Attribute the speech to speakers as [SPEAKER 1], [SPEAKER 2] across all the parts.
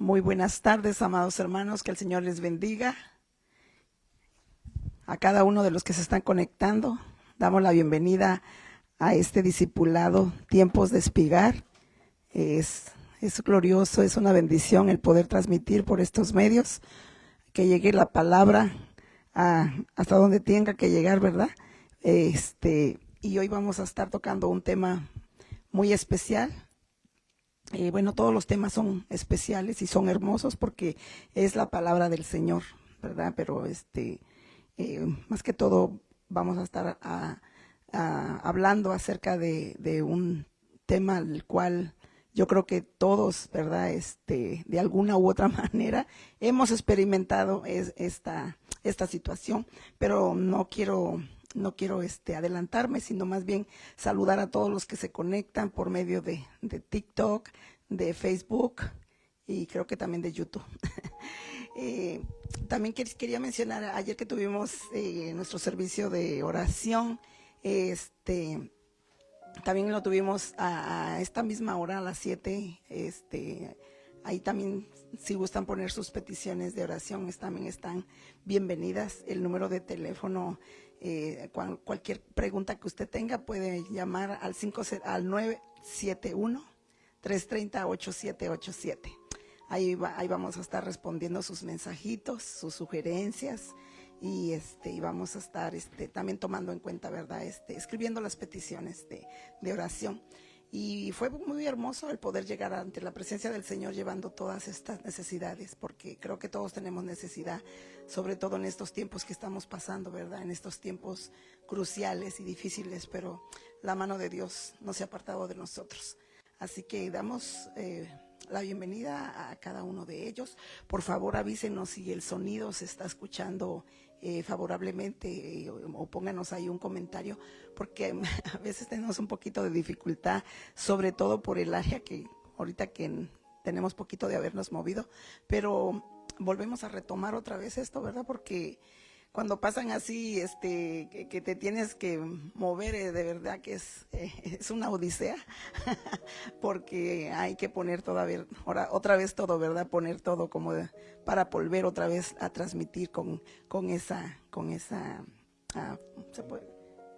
[SPEAKER 1] Muy buenas tardes, amados hermanos, que el Señor les bendiga. A cada uno de los que se están conectando, damos la bienvenida a este discipulado, Tiempos de Espigar. Es glorioso, es una bendición el poder transmitir por estos medios, que llegue la palabra hasta donde tenga que llegar, ¿verdad? Y hoy vamos a estar tocando un tema muy especial. Bueno, todos los temas son especiales y son hermosos porque es la palabra del Señor, ¿verdad? Pero más que todo vamos a estar hablando acerca de un tema al cual yo creo que todos, ¿verdad? De alguna u otra manera hemos experimentado esta situación, pero no quiero adelantarme, sino más bien saludar a todos los que se conectan por medio de TikTok, de Facebook y creo que también de YouTube. También quería mencionar, ayer que tuvimos nuestro servicio de oración, también lo tuvimos a esta misma hora, a las 7, ahí también, si gustan poner sus peticiones de oración, también están bienvenidas. El número de teléfono, cualquier pregunta que usted tenga, puede llamar al 971-330-8787. Ahí vamos a estar respondiendo sus mensajitos, sus sugerencias, y vamos a estar también tomando en cuenta, ¿verdad? Escribiendo las peticiones de oración. Y fue muy hermoso el poder llegar ante la presencia del Señor llevando todas estas necesidades, porque creo que todos tenemos necesidad, sobre todo en estos tiempos que estamos pasando, ¿verdad? En estos tiempos cruciales y difíciles, pero la mano de Dios no se ha apartado de nosotros. Así que damos la bienvenida a cada uno de ellos. Por favor, avísenos si el sonido se está escuchando favorablemente, o pónganos ahí un comentario, porque a veces tenemos un poquito de dificultad, sobre todo por el área que ahorita que tenemos poquito de habernos movido, pero volvemos a retomar otra vez esto, ¿verdad? Porque cuando pasan así, que te tienes que mover, de verdad que es una odisea, porque hay que poner otra vez todo, ¿verdad? Poner todo como para volver otra vez a transmitir con esa, ¿se puede?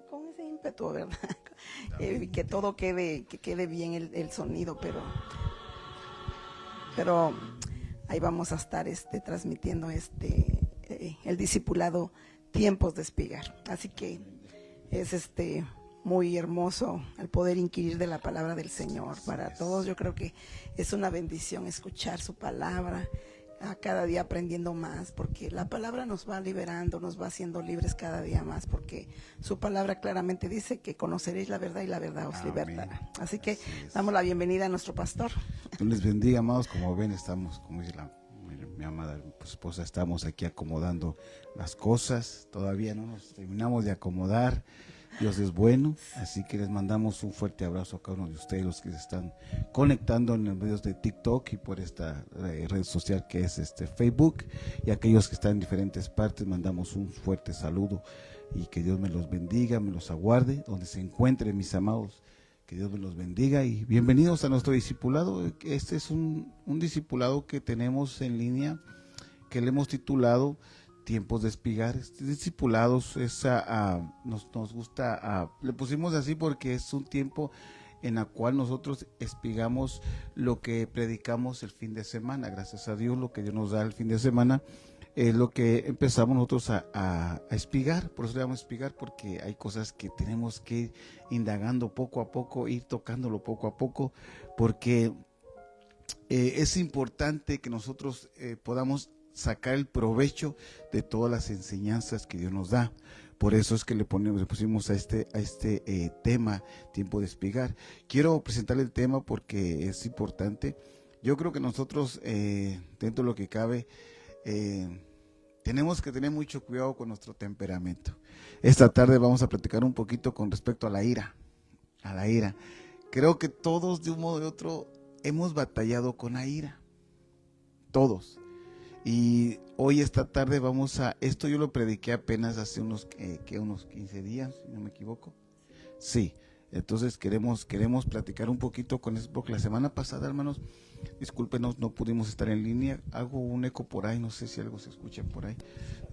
[SPEAKER 1] Con ese ímpetu, ¿verdad? Que todo que quede bien el sonido, pero ahí vamos a estar transmitiendo el discipulado Tiempos de Espigar. Así que es muy hermoso el poder inquirir de la palabra del Señor. Para todos yo creo que es una bendición escuchar su palabra, a cada día aprendiendo más, porque la palabra nos va liberando, nos va haciendo libres cada día más, porque su palabra claramente dice que conoceréis la verdad y la verdad os libertará. Así que damos la bienvenida a nuestro pastor.
[SPEAKER 2] Dios les bendiga, amados. Como ven, estamos, como dice mi amada esposa, estamos aquí acomodando las cosas. Todavía no nos terminamos de acomodar. Dios es bueno, así que les mandamos un fuerte abrazo a cada uno de ustedes, los que se están conectando en los medios de TikTok y por esta red social que es Facebook, y aquellos que están en diferentes partes, mandamos un fuerte saludo y que Dios me los bendiga, me los aguarde, donde se encuentren mis amados. Que Dios me los bendiga y bienvenidos a nuestro discipulado. Este es un discipulado que tenemos en línea, que le hemos titulado Tiempos de Espigar. Discipulados nos gusta, le pusimos así porque es un tiempo en el cual nosotros espigamos lo que predicamos el fin de semana. Gracias a Dios, lo que Dios nos da el fin de semana es lo que empezamos nosotros a espigar. Por eso le llamamos espigar, porque hay cosas que tenemos que ir indagando poco a poco, ir tocándolo poco a poco, porque es importante que nosotros podamos sacar el provecho de todas las enseñanzas que Dios nos da. Por eso es que le pusimos a este tema, Tiempo de Espigar. Quiero presentarle el tema porque es importante. Yo creo que nosotros, dentro de lo que cabe, tenemos que tener mucho cuidado con nuestro temperamento. Esta tarde vamos a platicar un poquito con respecto a la ira. Creo que todos, de un modo u otro, hemos batallado con la ira. Todos. Y hoy, esta tarde, esto yo lo prediqué apenas hace unos 15 días, si no me equivoco. Sí, Entonces queremos platicar un poquito con eso, porque la semana pasada, hermanos, discúlpenos, no pudimos estar en línea. Hago un eco por ahí, no sé si algo se escucha por ahí.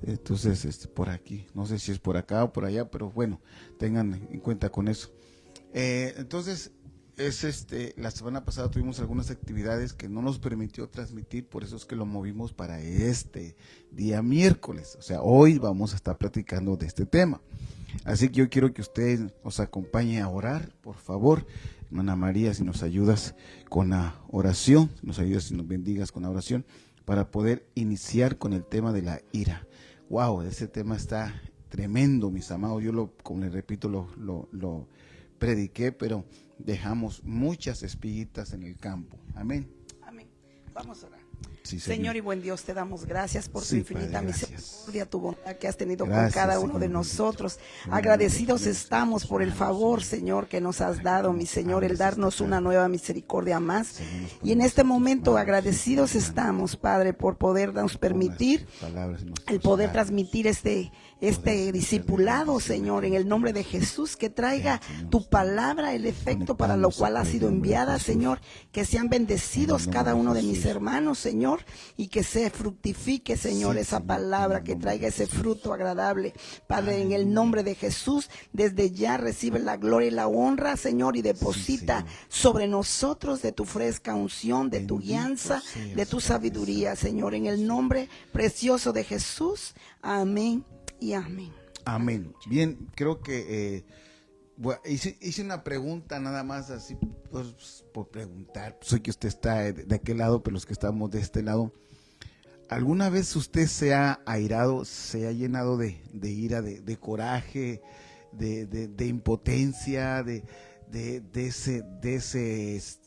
[SPEAKER 2] Entonces, por aquí, no sé si es por acá o por allá, pero bueno, tengan en cuenta con eso. Entonces, la semana pasada tuvimos algunas actividades que no nos permitió transmitir, por eso es que lo movimos para este día miércoles. O sea, hoy vamos a estar platicando de este tema. Así que yo quiero que usted nos acompañe a orar, por favor. Hermana María, si nos ayudas con la oración, nos ayudas y nos bendigas con la oración, para poder iniciar con el tema de la ira. Wow, ese tema está tremendo, mis amados. Yo como les repito, lo prediqué, pero dejamos muchas espiguitas en el campo. Amén.
[SPEAKER 1] Amén. Vamos a orar.
[SPEAKER 2] Sí,
[SPEAKER 1] Señor y buen Dios, te damos gracias por tu
[SPEAKER 2] Sí,
[SPEAKER 1] infinita
[SPEAKER 2] Padre,
[SPEAKER 1] misericordia, tu bondad que has tenido
[SPEAKER 2] Gracias,
[SPEAKER 1] con cada uno
[SPEAKER 2] Señor
[SPEAKER 1] de
[SPEAKER 2] bendito.
[SPEAKER 1] nosotros.
[SPEAKER 2] Señor,
[SPEAKER 1] Agradecidos
[SPEAKER 2] bendito,
[SPEAKER 1] estamos por el
[SPEAKER 2] Señor,
[SPEAKER 1] favor,
[SPEAKER 2] Señor,
[SPEAKER 1] Señor, que nos has
[SPEAKER 2] para que
[SPEAKER 1] dado,
[SPEAKER 2] tú
[SPEAKER 1] mi
[SPEAKER 2] nos
[SPEAKER 1] Señor, el
[SPEAKER 2] hables
[SPEAKER 1] darnos
[SPEAKER 2] esta
[SPEAKER 1] una
[SPEAKER 2] tarde.
[SPEAKER 1] nueva misericordia más.
[SPEAKER 2] Señor, nos
[SPEAKER 1] Y en
[SPEAKER 2] ponemos
[SPEAKER 1] este
[SPEAKER 2] en tus
[SPEAKER 1] momento
[SPEAKER 2] manos,
[SPEAKER 1] agradecidos
[SPEAKER 2] Señor,
[SPEAKER 1] estamos, Padre, por podernos permitir
[SPEAKER 2] pongas tus palabras en nuestros
[SPEAKER 1] el poder
[SPEAKER 2] labios.
[SPEAKER 1] transmitir este
[SPEAKER 2] Poder
[SPEAKER 1] discipulado,
[SPEAKER 2] bendición
[SPEAKER 1] Señor,
[SPEAKER 2] aquí
[SPEAKER 1] en el nombre de
[SPEAKER 2] tenemos.
[SPEAKER 1] Jesús, que traiga
[SPEAKER 2] Ven, Señor,
[SPEAKER 1] tu palabra, el efecto para lo
[SPEAKER 2] conectándose,
[SPEAKER 1] cual ha
[SPEAKER 2] Padre,
[SPEAKER 1] sido
[SPEAKER 2] en el nombre de
[SPEAKER 1] enviada,
[SPEAKER 2] Jesús.
[SPEAKER 1] Señor, que sean
[SPEAKER 2] En
[SPEAKER 1] bendecidos
[SPEAKER 2] el nombre
[SPEAKER 1] cada
[SPEAKER 2] de
[SPEAKER 1] uno de mis
[SPEAKER 2] Jesús.
[SPEAKER 1] hermanos, Señor, y que se fructifique, Señor,
[SPEAKER 2] Sí,
[SPEAKER 1] esa
[SPEAKER 2] Señor, en
[SPEAKER 1] palabra,
[SPEAKER 2] el
[SPEAKER 1] que
[SPEAKER 2] nombre de
[SPEAKER 1] traiga ese
[SPEAKER 2] Jesús.
[SPEAKER 1] fruto agradable. Padre, en el
[SPEAKER 2] Aleluya.
[SPEAKER 1] nombre de Jesús, desde ya recibe la gloria y la honra, Señor, y deposita
[SPEAKER 2] Señor.
[SPEAKER 1] sobre nosotros de tu fresca unción, de tu
[SPEAKER 2] Bendito
[SPEAKER 1] guianza,
[SPEAKER 2] seas,
[SPEAKER 1] de tu
[SPEAKER 2] Padre
[SPEAKER 1] sabiduría,
[SPEAKER 2] Santo,
[SPEAKER 1] Señor, en el
[SPEAKER 2] Jesús.
[SPEAKER 1] nombre precioso de Jesús. Amén y amén.
[SPEAKER 2] Amén. Bien, creo que hice una pregunta nada más así, pues, por preguntar. Sé que usted está de aquel lado, pero los que estamos de este lado, ¿alguna vez usted se ha airado, se ha llenado de ira, de coraje, de impotencia, de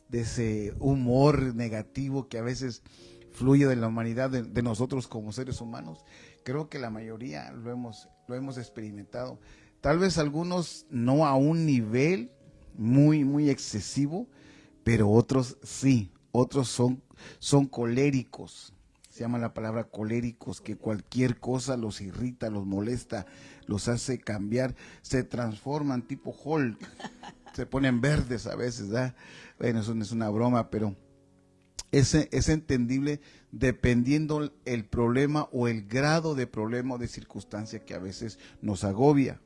[SPEAKER 2] ese humor negativo que a veces fluye de la humanidad, de nosotros como seres humanos? Creo que la mayoría lo hemos experimentado. Tal vez algunos no a un nivel muy excesivo, pero otros sí, otros son coléricos. Se llama la palabra coléricos, que cualquier cosa los irrita, los molesta, los hace cambiar, se transforman tipo Hulk, se ponen verdes a veces, ¿verdad? Bueno, eso no es una broma, pero es entendible dependiendo el problema o el grado de problema o de circunstancia que a veces nos agobia.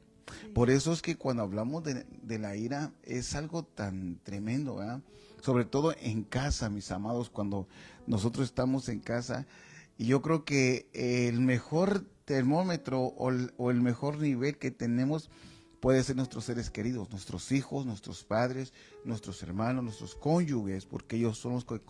[SPEAKER 2] Por eso es que cuando hablamos de la ira es algo tan tremendo, ¿verdad? Sobre todo en casa, mis amados, cuando nosotros estamos en casa. Y yo creo que el mejor termómetro o el mejor nivel que tenemos puede ser nuestros seres queridos, nuestros hijos, nuestros padres, nuestros hermanos, nuestros cónyuges, porque ellos son los que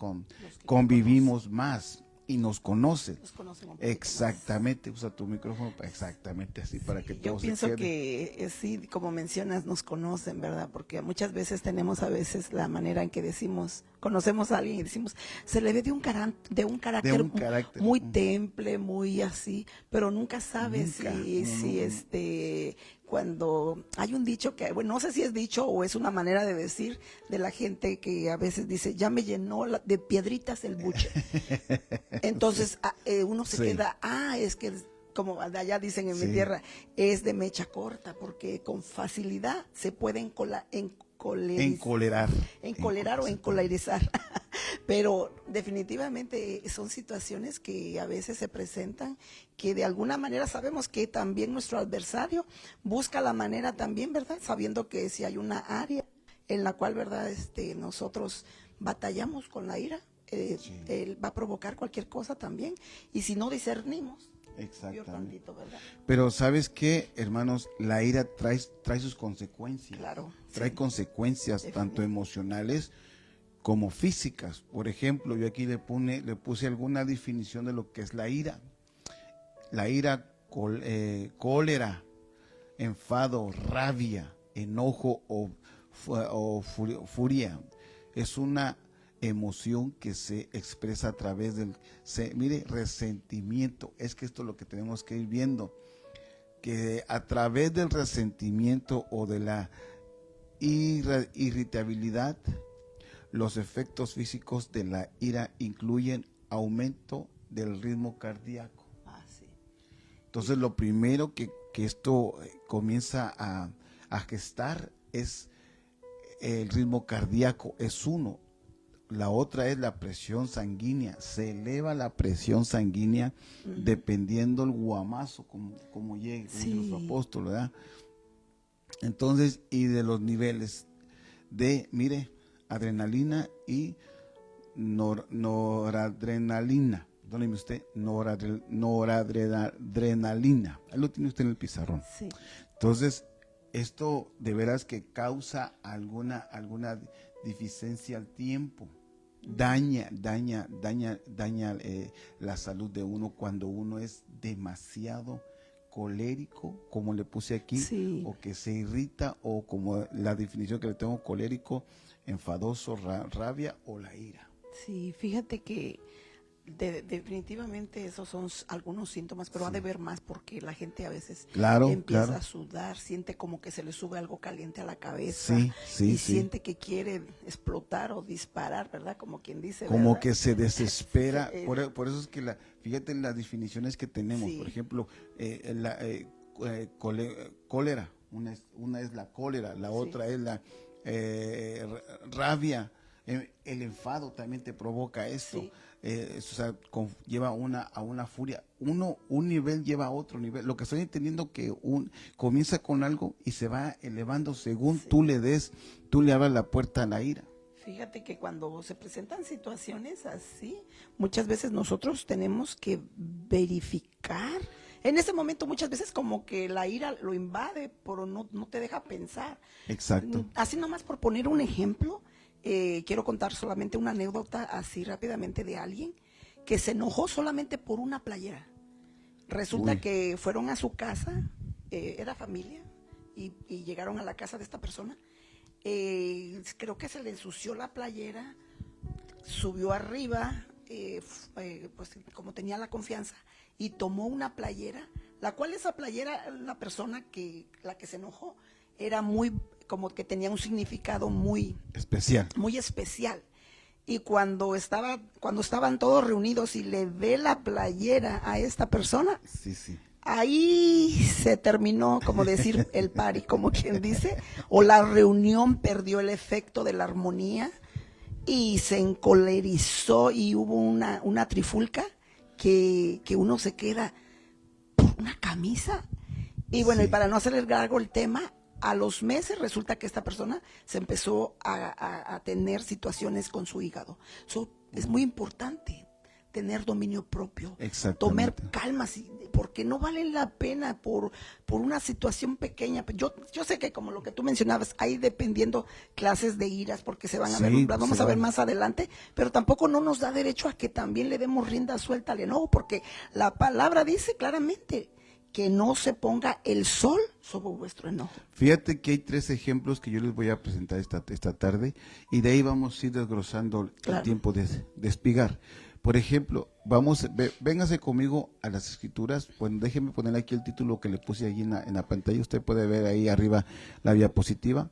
[SPEAKER 2] convivimos más y nos conocen.
[SPEAKER 1] Nos conocen un poquito
[SPEAKER 2] Exactamente, usa tu micrófono exactamente así para que
[SPEAKER 1] más. Yo
[SPEAKER 2] todo se
[SPEAKER 1] pienso
[SPEAKER 2] quede.
[SPEAKER 1] que sí, como mencionas, nos conocen, ¿verdad? Porque muchas veces tenemos a veces la manera en que decimos, conocemos a alguien y decimos, se le ve de un carácter
[SPEAKER 2] carácter.
[SPEAKER 1] muy temple, muy así, pero nunca sabes
[SPEAKER 2] Nunca,
[SPEAKER 1] si cuando hay un dicho que, bueno, no sé si es dicho o es una manera de decir de la gente que a veces dice, ya me llenó de piedritas el buche. Entonces uno se
[SPEAKER 2] Sí.
[SPEAKER 1] queda, es que como allá dicen en mi
[SPEAKER 2] Sí.
[SPEAKER 1] tierra, es de mecha corta, porque con facilidad se puede encolerar o encolerizar. Pero definitivamente son situaciones que a veces se presentan, que de alguna manera sabemos que también nuestro adversario busca la manera también, ¿verdad? Sabiendo que si hay una área en la cual, ¿verdad? Nosotros batallamos con la ira,
[SPEAKER 2] Sí.
[SPEAKER 1] él va a provocar cualquier cosa también. Y si no discernimos, peor
[SPEAKER 2] Exactamente.
[SPEAKER 1] tantito, ¿verdad?
[SPEAKER 2] Pero ¿sabes qué, hermanos? La ira trae sus consecuencias.
[SPEAKER 1] Claro.
[SPEAKER 2] Trae
[SPEAKER 1] Sí.
[SPEAKER 2] consecuencias tanto emocionales como físicas. Por ejemplo, yo aquí le puse alguna definición de lo que es la ira. La ira, cólera, enfado, rabia, enojo o furia. Es una emoción que se expresa a través mire, resentimiento. Es que esto es lo que tenemos que ir viendo, que a través del resentimiento o de la irritabilidad, los efectos físicos de la ira incluyen aumento del ritmo cardíaco.
[SPEAKER 1] Sí.
[SPEAKER 2] Entonces lo primero que esto comienza a gestar es el ritmo cardíaco es uno. La otra es la presión sanguínea. Se eleva la presión sanguínea dependiendo el guamazo, como llegue, como dice nuestro apóstol, ¿verdad? Entonces, y de los niveles de, mire, adrenalina y noradrenalina. Perdóneme usted, noradrenalina. Ahí lo tiene usted en el pizarrón.
[SPEAKER 1] Sí.
[SPEAKER 2] Entonces, esto de veras que causa alguna deficiencia al tiempo. Daña la salud de uno cuando uno es demasiado colérico, como le puse aquí,
[SPEAKER 1] Sí.
[SPEAKER 2] o que se irrita, o como la definición que le tengo, colérico, enfadoso, rabia o la ira.
[SPEAKER 1] Sí, fíjate que definitivamente esos son algunos síntomas, pero ha de haber más porque la gente a veces empieza a sudar, siente como que se le sube algo caliente a la cabeza y siente que quiere explotar o disparar, ¿verdad? Como quien dice,
[SPEAKER 2] como
[SPEAKER 1] ¿verdad?
[SPEAKER 2] que se desespera. Por eso es que fíjate en las definiciones que tenemos. Por ejemplo, cólera, una es la cólera, la otra es la rabia. El enfado también te provoca esto. O sea, lleva a una furia. Un nivel lleva a otro nivel. Lo que estoy entendiendo que comienza con algo y se va elevando según tú le abras la puerta a la ira.
[SPEAKER 1] Fíjate que cuando se presentan situaciones así, muchas veces nosotros tenemos que verificar. En ese momento muchas veces como que la ira lo invade, pero no te deja pensar.
[SPEAKER 2] Exacto.
[SPEAKER 1] Así nomás por poner un ejemplo, quiero contar solamente una anécdota así rápidamente de alguien que se enojó solamente por una playera. Resulta que fueron a su casa, era familia, y llegaron a la casa de esta persona. Creo que se le ensució la playera, subió arriba, pues como tenía la confianza, y tomó una playera, la cual esa playera, la persona la que se enojó, era muy, como que tenía un significado muy especial. Y cuando estaban todos reunidos y le ve la playera a esta persona, ahí se terminó, como decir, el party, como quien dice, o la reunión perdió el efecto de la armonía y se encolerizó y hubo una trifulca que uno se queda por una camisa. Y bueno, y para no hacer largo el tema, a los meses resulta que esta persona se empezó a tener situaciones con su hígado. Es muy importante tener dominio propio, tomar calma, porque no vale la pena por una situación pequeña. Yo sé que como lo que tú mencionabas, hay dependiendo clases de iras, porque se van a ver, las vamos a ver más adelante, pero tampoco no nos da derecho a que también le demos rienda suelta al enojo, porque la palabra dice claramente que no se ponga el sol sobre vuestro enojo.
[SPEAKER 2] Fíjate que hay 3 ejemplos que yo les voy a presentar esta tarde, y de ahí vamos a ir desglosando el tiempo de espigar. Por ejemplo, véngase conmigo a las escrituras. Bueno, déjeme poner aquí el título que le puse ahí en la pantalla. Usted puede ver ahí arriba la diapositiva.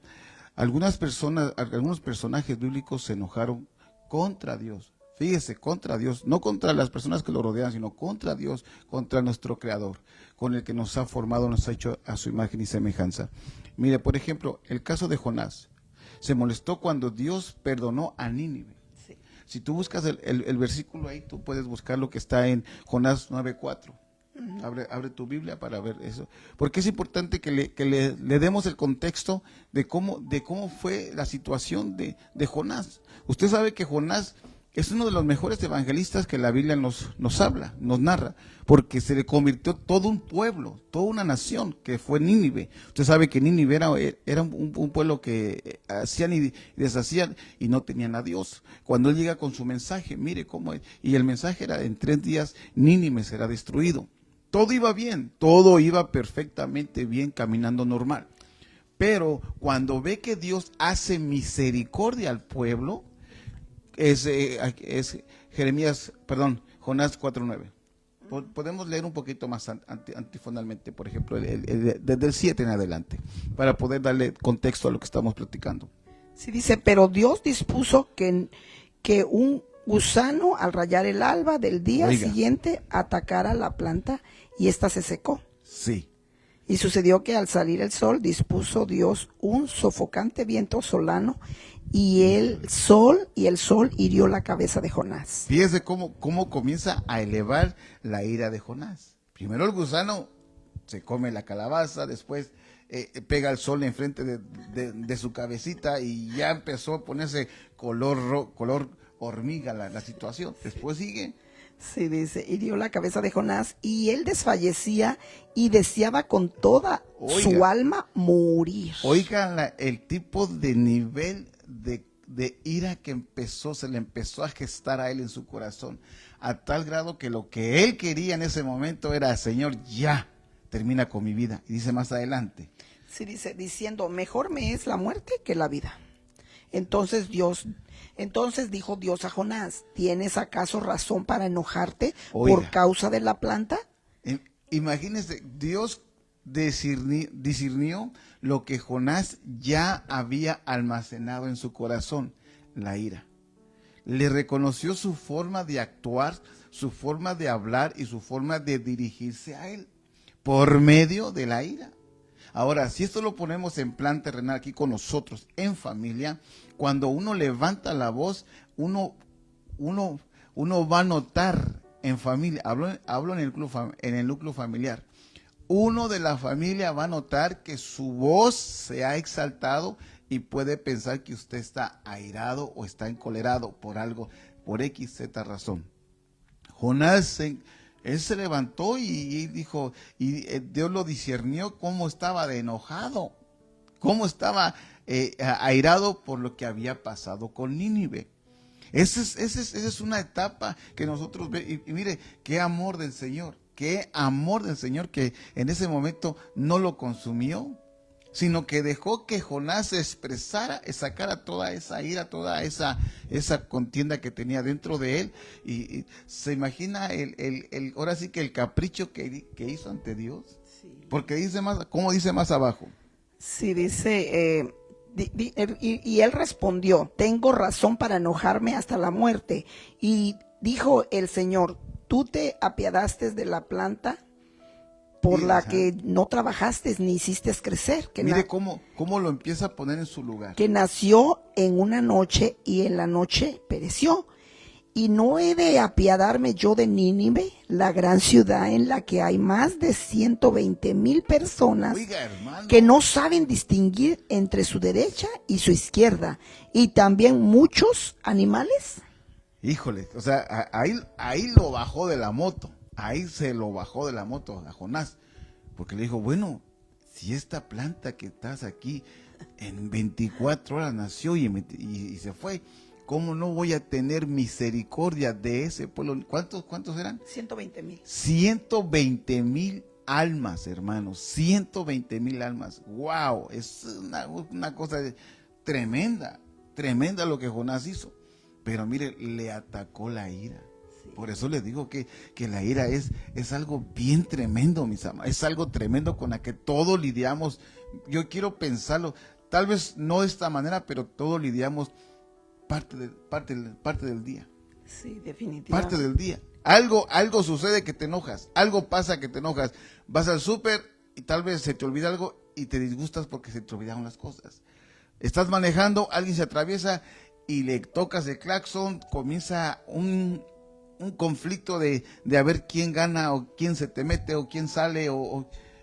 [SPEAKER 2] Algunos personajes bíblicos se enojaron contra Dios. Fíjese, contra Dios, no contra las personas que lo rodean, sino contra Dios, contra nuestro Creador, con el que nos ha formado, nos ha hecho a su imagen y semejanza. Mire, por ejemplo, el caso de Jonás. Se molestó cuando Dios perdonó a Nínive. Si tú buscas el versículo ahí, tú puedes buscar lo que está en Jonás 9:4. Abre tu Biblia para ver eso. Porque es importante que le demos el contexto de cómo fue la situación de Jonás. Usted sabe que Jonás es uno de los mejores evangelistas que la Biblia nos habla, nos narra, porque se le convirtió todo un pueblo, toda una nación, que fue Nínive. Usted sabe que Nínive era un pueblo que hacían y deshacían y no tenían a Dios. Cuando él llega con su mensaje, mire cómo es, y el mensaje era: en 3 días Nínive será destruido. Todo iba bien, todo iba perfectamente bien, caminando normal. Pero cuando ve que Dios hace misericordia al pueblo, es Jonás 4:9. Podemos leer un poquito más antifonalmente, por ejemplo, desde el 7 en adelante, para poder darle contexto a lo que estamos platicando.
[SPEAKER 1] Sí, dice: pero Dios dispuso que un gusano, al rayar el alba del día siguiente, atacara la planta y ésta se secó.
[SPEAKER 2] Sí.
[SPEAKER 1] Y sucedió que al salir el sol dispuso Dios un sofocante viento solano y el sol hirió la cabeza de Jonás.
[SPEAKER 2] Fíjese cómo comienza a elevar la ira de Jonás. Primero el gusano se come la calabaza, después pega el sol enfrente de su cabecita y ya empezó a ponerse color hormiga la situación. Después sigue.
[SPEAKER 1] Sí, dice, hirió la cabeza de Jonás y él desfallecía y deseaba con toda su alma morir.
[SPEAKER 2] Oigan el tipo de nivel de ira que se le empezó a gestar a él en su corazón, a tal grado que lo que él quería en ese momento era: Señor, ya, termina con mi vida. Y dice más adelante.
[SPEAKER 1] Sí, dice, diciendo, mejor me es la muerte que la vida. Entonces dijo Dios a Jonás, ¿tienes acaso razón para enojarte por causa de la planta?
[SPEAKER 2] Imagínense, Dios discernió lo que Jonás ya había almacenado en su corazón, la ira. Le reconoció su forma de actuar, su forma de hablar y su forma de dirigirse a él por medio de la ira. Ahora, si esto lo ponemos en plan terrenal aquí con nosotros, en familia, cuando uno levanta la voz, uno va a notar en familia, hablo en el núcleo familiar, uno de la familia va a notar que su voz se ha exaltado y puede pensar que usted está airado o está encolerado por algo, por X, Z razón. Jonás él se levantó y dijo, y Dios lo discernió cómo estaba de enojado, cómo estaba airado por lo que había pasado con Nínive. Esa es una etapa que nosotros vemos, y mire, qué amor del Señor que en ese momento no lo consumió, sino que dejó que Jonás se expresara, sacara toda esa ira, toda esa contienda que tenía dentro de él, y se imagina ahora sí que el capricho que hizo ante Dios, sí. Porque dice más, ¿cómo dice más abajo?
[SPEAKER 1] Sí, dice, y él respondió, tengo razón para enojarme hasta la muerte, y dijo el Señor, tú te apiadaste de la planta por la que no trabajaste ni hiciste crecer. Que
[SPEAKER 2] mire cómo lo empieza a poner en su lugar.
[SPEAKER 1] Que nació en una noche y en la noche pereció. Y no he de apiadarme yo de Nínive, la gran ciudad en la que hay más de 120,000 personas.
[SPEAKER 2] Oiga,
[SPEAKER 1] que no saben distinguir entre su derecha y su izquierda, y también muchos animales.
[SPEAKER 2] Híjole, o sea, ahí lo bajó de la moto. Ahí se lo bajó de la moto a Jonás, porque le dijo, bueno, si esta planta que estás aquí en 24 horas nació y se fue, ¿cómo no voy a tener misericordia de ese pueblo? ¿Cuántos eran?
[SPEAKER 1] 120,000.
[SPEAKER 2] 120,000 almas, hermanos, 120,000 almas. ¡Wow! Es una cosa tremenda lo que Jonás hizo. Pero mire, le atacó la ira. Sí. Por eso les digo que la ira es algo bien tremendo, mis amados. Es algo tremendo con la que todos lidiamos. Yo quiero pensarlo, tal vez no de esta manera, pero todos lidiamos parte del día.
[SPEAKER 1] Sí, definitivamente.
[SPEAKER 2] Parte del día. Algo sucede que te enojas, algo pasa que te enojas. Vas al súper y tal vez se te olvida algo y te disgustas porque se te olvidaron las cosas. Estás manejando, alguien se atraviesa y le tocas el claxon, comienza un conflicto de a ver quién gana o quién se te mete o quién sale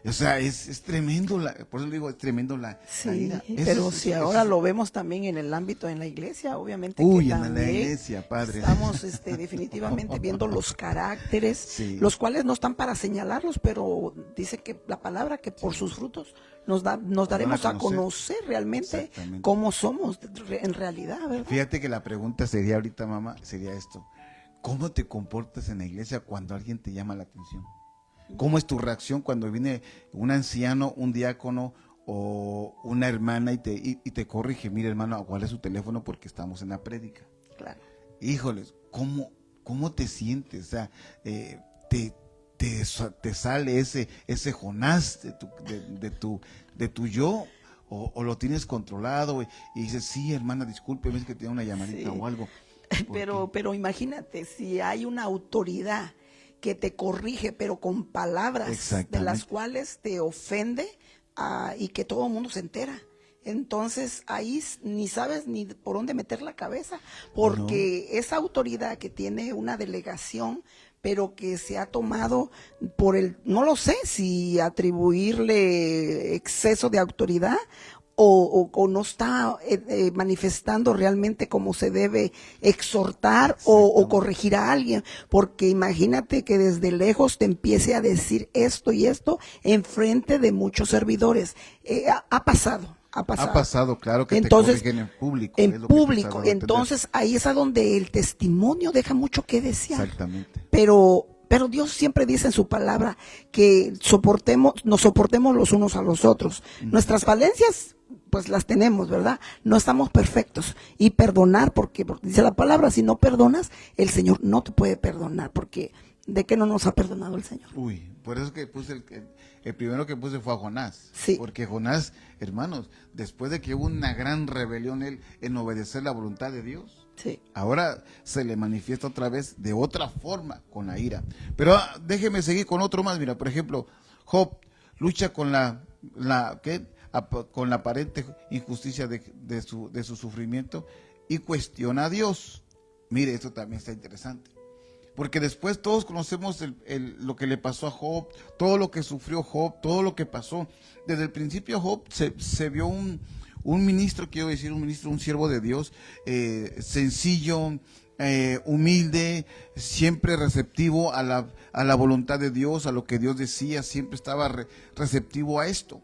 [SPEAKER 2] o sea, es tremendo, por eso le digo, es tremendo la ira.
[SPEAKER 1] Pero si ahora lo vemos también en el ámbito, en la iglesia, obviamente
[SPEAKER 2] que
[SPEAKER 1] también
[SPEAKER 2] en la iglesia, padre.
[SPEAKER 1] Estamos definitivamente viendo los caracteres, sí. Los cuales no están para señalarlos, pero dice que la palabra que por sus frutos nos daremos a conocer realmente cómo somos en realidad, ¿verdad?
[SPEAKER 2] Fíjate que la pregunta sería ahorita, mamá, sería esto: ¿cómo te comportas en la iglesia cuando alguien te llama la atención? ¿Cómo es tu reacción cuando viene un anciano, un diácono o una hermana y te corrige? Mire, hermano, ¿cuál es su teléfono? Porque estamos en la prédica.
[SPEAKER 1] Claro.
[SPEAKER 2] Híjoles, ¿cómo te sientes? O sea, te sale ese Jonás de tu yo, o lo tienes controlado y dices, sí, hermana, discúlpeme, es que tiene una llamadita o algo.
[SPEAKER 1] Pero imagínate, si hay una autoridad que te corrige, pero con palabras de
[SPEAKER 2] Exactamente.
[SPEAKER 1] las cuales te ofende, y que todo el mundo se entera. Entonces ahí ni sabes ni por dónde meter la cabeza, porque esa autoridad que tiene una delegación, pero que se ha tomado por no lo sé si atribuirle exceso de autoridad o no está manifestando realmente cómo se debe exhortar o corregir a alguien, porque imagínate que desde lejos te empiece a decir esto y esto en frente de muchos servidores. Ha pasado.
[SPEAKER 2] Ha pasado, claro, que
[SPEAKER 1] entonces,
[SPEAKER 2] te corrigen en público.
[SPEAKER 1] En público, entonces ahí es a donde el testimonio deja mucho que desear.
[SPEAKER 2] Exactamente.
[SPEAKER 1] Pero Dios siempre dice en su palabra que nos soportemos los unos a los otros. Nuestras falencias, pues las tenemos, ¿verdad? No estamos perfectos. Y perdonar, porque dice la palabra, si no perdonas, el Señor no te puede perdonar, porque ¿de qué no nos ha perdonado el Señor?
[SPEAKER 2] Uy, por eso que puse el primero que puse fue a Jonás.
[SPEAKER 1] Sí.
[SPEAKER 2] Porque Jonás, hermanos, después de que hubo una gran rebelión él en obedecer la voluntad de Dios,
[SPEAKER 1] sí,
[SPEAKER 2] ahora se le manifiesta otra vez de otra forma con la ira. Pero déjeme seguir con otro más. Mira, por ejemplo, Job lucha con con la aparente injusticia de su sufrimiento y cuestiona a Dios. Mire, esto también está interesante. Porque después todos conocemos lo que le pasó a Job, todo lo que sufrió Job, todo lo que pasó. Desde el principio Job se vio un ministro, quiero decir, un siervo de Dios, sencillo, humilde, siempre receptivo a la voluntad de Dios, a lo que Dios decía, siempre estaba receptivo a esto.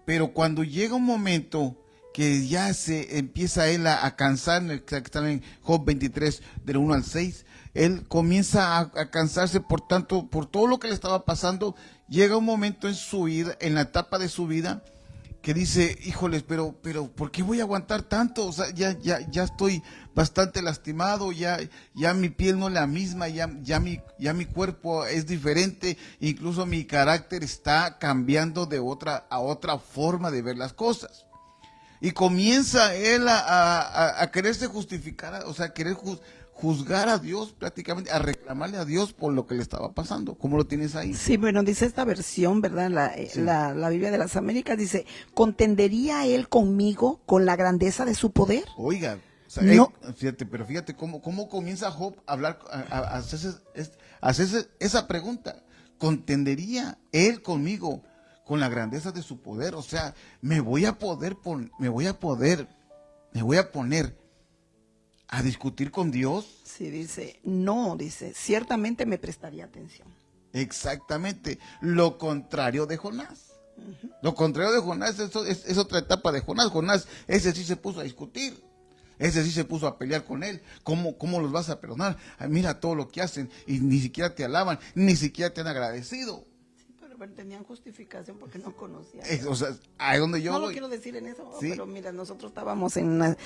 [SPEAKER 2] Pero cuando llega un momento que ya se empieza él a cansar, que está en Job 23, del 1 al 6, él comienza a cansarse por todo lo que le estaba pasando. Llega un momento en su vida, en la etapa de su vida, que dice, híjoles, pero ¿por qué voy a aguantar tanto? O sea, ya estoy bastante lastimado, ya mi piel no es la misma, ya mi cuerpo es diferente, incluso mi carácter está cambiando a otra forma de ver las cosas. Y comienza él a quererse justificar, o sea, querer juzgar a Dios prácticamente, a reclamarle a Dios por lo que le estaba pasando. ¿Cómo lo tienes ahí?
[SPEAKER 1] Sí, bueno, dice esta versión, ¿verdad?
[SPEAKER 2] Sí.
[SPEAKER 1] La Biblia de las Américas dice, ¿contendería él conmigo con la grandeza de su poder?
[SPEAKER 2] Oiga, o sea,
[SPEAKER 1] No.
[SPEAKER 2] fíjate cómo comienza Job a hablar, a hacerse esa pregunta. ¿Contendería él conmigo con la grandeza de su poder? O sea, me voy a poner a discutir con Dios.
[SPEAKER 1] Sí, dice, no, dice, ciertamente me prestaría atención.
[SPEAKER 2] Exactamente, lo contrario de Jonás. Lo contrario de Jonás es otra etapa de Jonás. Jonás, ese sí se puso a discutir. Ese sí se puso a pelear con él. ¿Cómo los vas a perdonar? Ay, mira todo lo que hacen y ni siquiera te alaban, ni siquiera te han agradecido.
[SPEAKER 1] Pero tenían justificación porque no conocían.
[SPEAKER 2] O sea, ahí donde yo
[SPEAKER 1] no
[SPEAKER 2] voy.
[SPEAKER 1] lo quiero decir en eso,
[SPEAKER 2] Sí.
[SPEAKER 1] Pero mira, nosotros estábamos en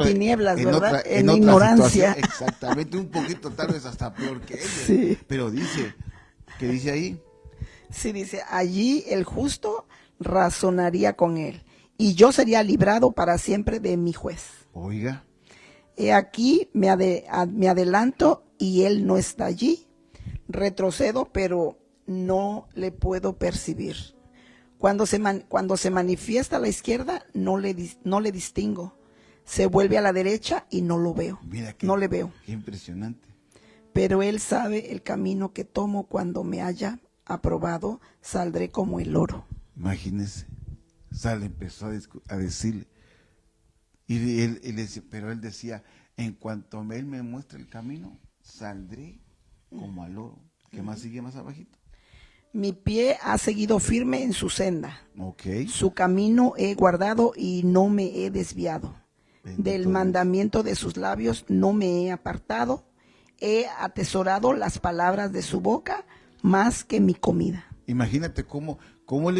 [SPEAKER 1] tinieblas, ¿verdad? En
[SPEAKER 2] otra
[SPEAKER 1] ignorancia.
[SPEAKER 2] situación, exactamente, un poquito tal vez hasta peor que ellos.
[SPEAKER 1] Sí.
[SPEAKER 2] Pero ¿qué dice ahí?
[SPEAKER 1] Sí, dice, allí el justo razonaría con él, y yo sería librado para siempre de mi juez.
[SPEAKER 2] Oiga.
[SPEAKER 1] He aquí me adelanto y él no está allí. Retrocedo, pero no le puedo percibir. Cuando se manifiesta a la izquierda, no le distingo. Se vuelve a la derecha y no lo veo.
[SPEAKER 2] Mira
[SPEAKER 1] no le veo.
[SPEAKER 2] Qué impresionante.
[SPEAKER 1] Pero él sabe el camino que tomo. Cuando me haya aprobado, saldré como el oro.
[SPEAKER 2] Imagínese. Empezó a decirle. Y pero él decía, en cuanto él me muestre el camino, saldré como al oro. ¿Qué más sigue más abajito?
[SPEAKER 1] Mi pie ha seguido firme en su senda.
[SPEAKER 2] Ok.
[SPEAKER 1] Su camino he guardado y no me he desviado.
[SPEAKER 2] Bendito
[SPEAKER 1] Del
[SPEAKER 2] Dios.
[SPEAKER 1] mandamiento de sus labios no me he apartado. He atesorado las palabras de su boca más que mi comida.
[SPEAKER 2] Imagínate cómo Job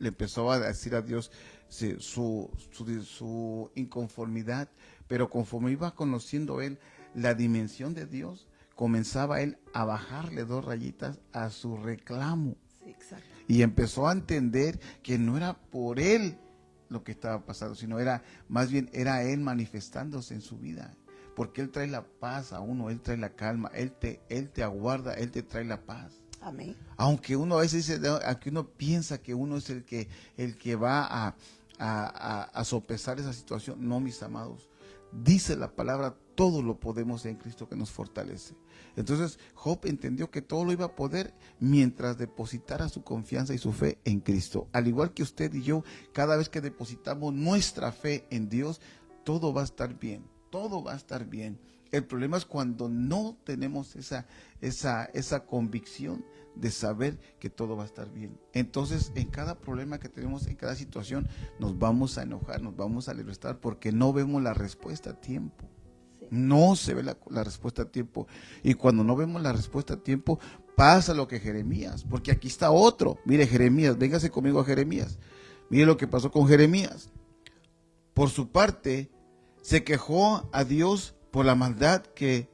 [SPEAKER 2] le empezó a decir a Dios su inconformidad, pero conforme iba conociendo él la dimensión de Dios, comenzaba él a bajarle 2 rayitas a su reclamo.
[SPEAKER 1] Sí, exacto.
[SPEAKER 2] Y empezó a entender que no era por él lo que estaba pasando, sino más bien era él manifestándose en su vida. porque Él trae la paz a uno, Él trae la calma, Él te aguarda, Él te trae la paz.
[SPEAKER 1] Amén.
[SPEAKER 2] Aunque uno a veces dice, aunque uno piensa que uno es el que va a sopesar esa situación, no, mis amados. Dice la palabra, todo lo podemos en Cristo que nos fortalece. Entonces Job entendió que todo lo iba a poder mientras depositara su confianza y su fe en Cristo. Al igual que usted y yo, cada vez que depositamos nuestra fe en Dios, todo va a estar bien, todo va a estar bien. El problema es cuando no tenemos esa convicción de saber que todo va a estar bien. Entonces, en cada problema que tenemos, en cada situación, nos vamos a enojar, nos vamos a molestar porque no vemos la respuesta a tiempo. Sí. No se ve la respuesta a tiempo. Y cuando no vemos la respuesta a tiempo, pasa lo que Jeremías, porque aquí está otro. Mire, Jeremías, véngase conmigo a Jeremías. Mire lo que pasó con Jeremías. Por su parte, se quejó a Dios por la maldad que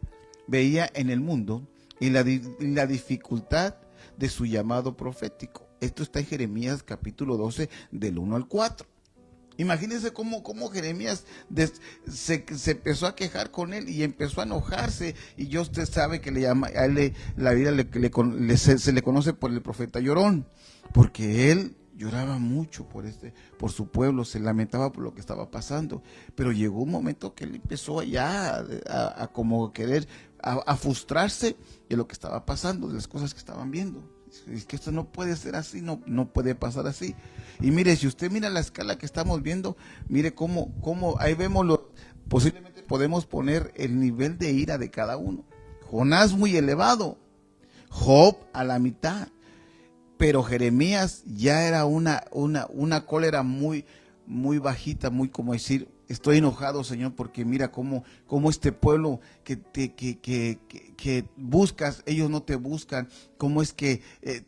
[SPEAKER 2] veía en el mundo y la dificultad de su llamado profético. Esto está en Jeremías capítulo 12 del 1 al 4. Imagínense cómo Jeremías se empezó a quejar con él y empezó a enojarse, y ya usted sabe que a él la vida se le conoce por el profeta llorón, porque él lloraba mucho por su pueblo, se lamentaba por lo que estaba pasando, pero llegó un momento que él empezó ya a como querer, a frustrarse de lo que estaba pasando, de las cosas que estaban viendo. Es que esto no puede ser así, no puede pasar así. Y mire, si usted mira la escala que estamos viendo, mire cómo ahí vemos posiblemente podemos poner el nivel de ira de cada uno. Jonás muy elevado, Job a la mitad, pero Jeremías ya era una cólera muy bajita, muy como decir, estoy enojado, Señor, porque mira cómo este pueblo que buscas, ellos no te buscan, cómo es que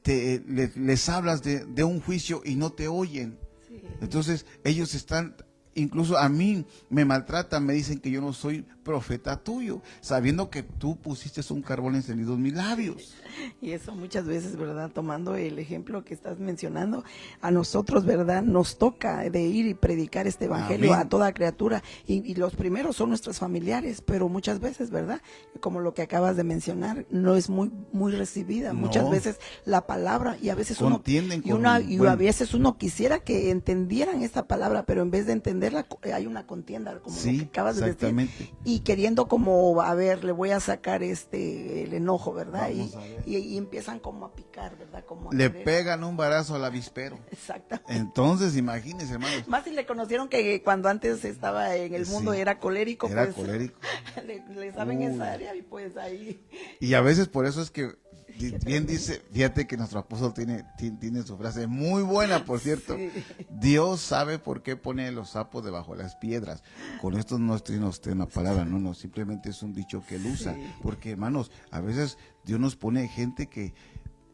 [SPEAKER 2] les hablas de un juicio y no te oyen. Sí. Entonces ellos están, incluso a mí me maltratan, me dicen que yo no soy profeta tuyo, sabiendo que tú pusiste un carbón encendido en mis labios.
[SPEAKER 1] Y eso muchas veces, ¿verdad? Tomando el ejemplo que estás mencionando, a nosotros, ¿verdad? Nos toca de ir y predicar este evangelio. Amén. A toda criatura, y los primeros son nuestros familiares, pero muchas veces, ¿verdad? Como lo que acabas de mencionar, no es muy recibida. No. Muchas veces la palabra, y a veces a veces uno quisiera que entendieran esta palabra, pero en vez de entenderla, hay una contienda, como sí, lo que acabas de decir. Y queriendo como, a ver, le voy a sacar el enojo, ¿verdad? Y empiezan como a picar, ¿verdad? Como
[SPEAKER 2] le pegan un barazo al avispero.
[SPEAKER 1] Exactamente.
[SPEAKER 2] Entonces, imagínense, hermanos.
[SPEAKER 1] Más si le conocieron que cuando antes estaba en el mundo era colérico.
[SPEAKER 2] Era pues, colérico.
[SPEAKER 1] Le saben esa área y pues ahí.
[SPEAKER 2] Y a veces por eso es que bien dice, fíjate que nuestro apóstol tiene su frase muy buena, por cierto. Sí. Dios sabe por qué pone los sapos debajo de las piedras. Con esto no estoy una palabra, no, simplemente es un dicho que él usa. Sí. Porque, hermanos, a veces Dios nos pone gente que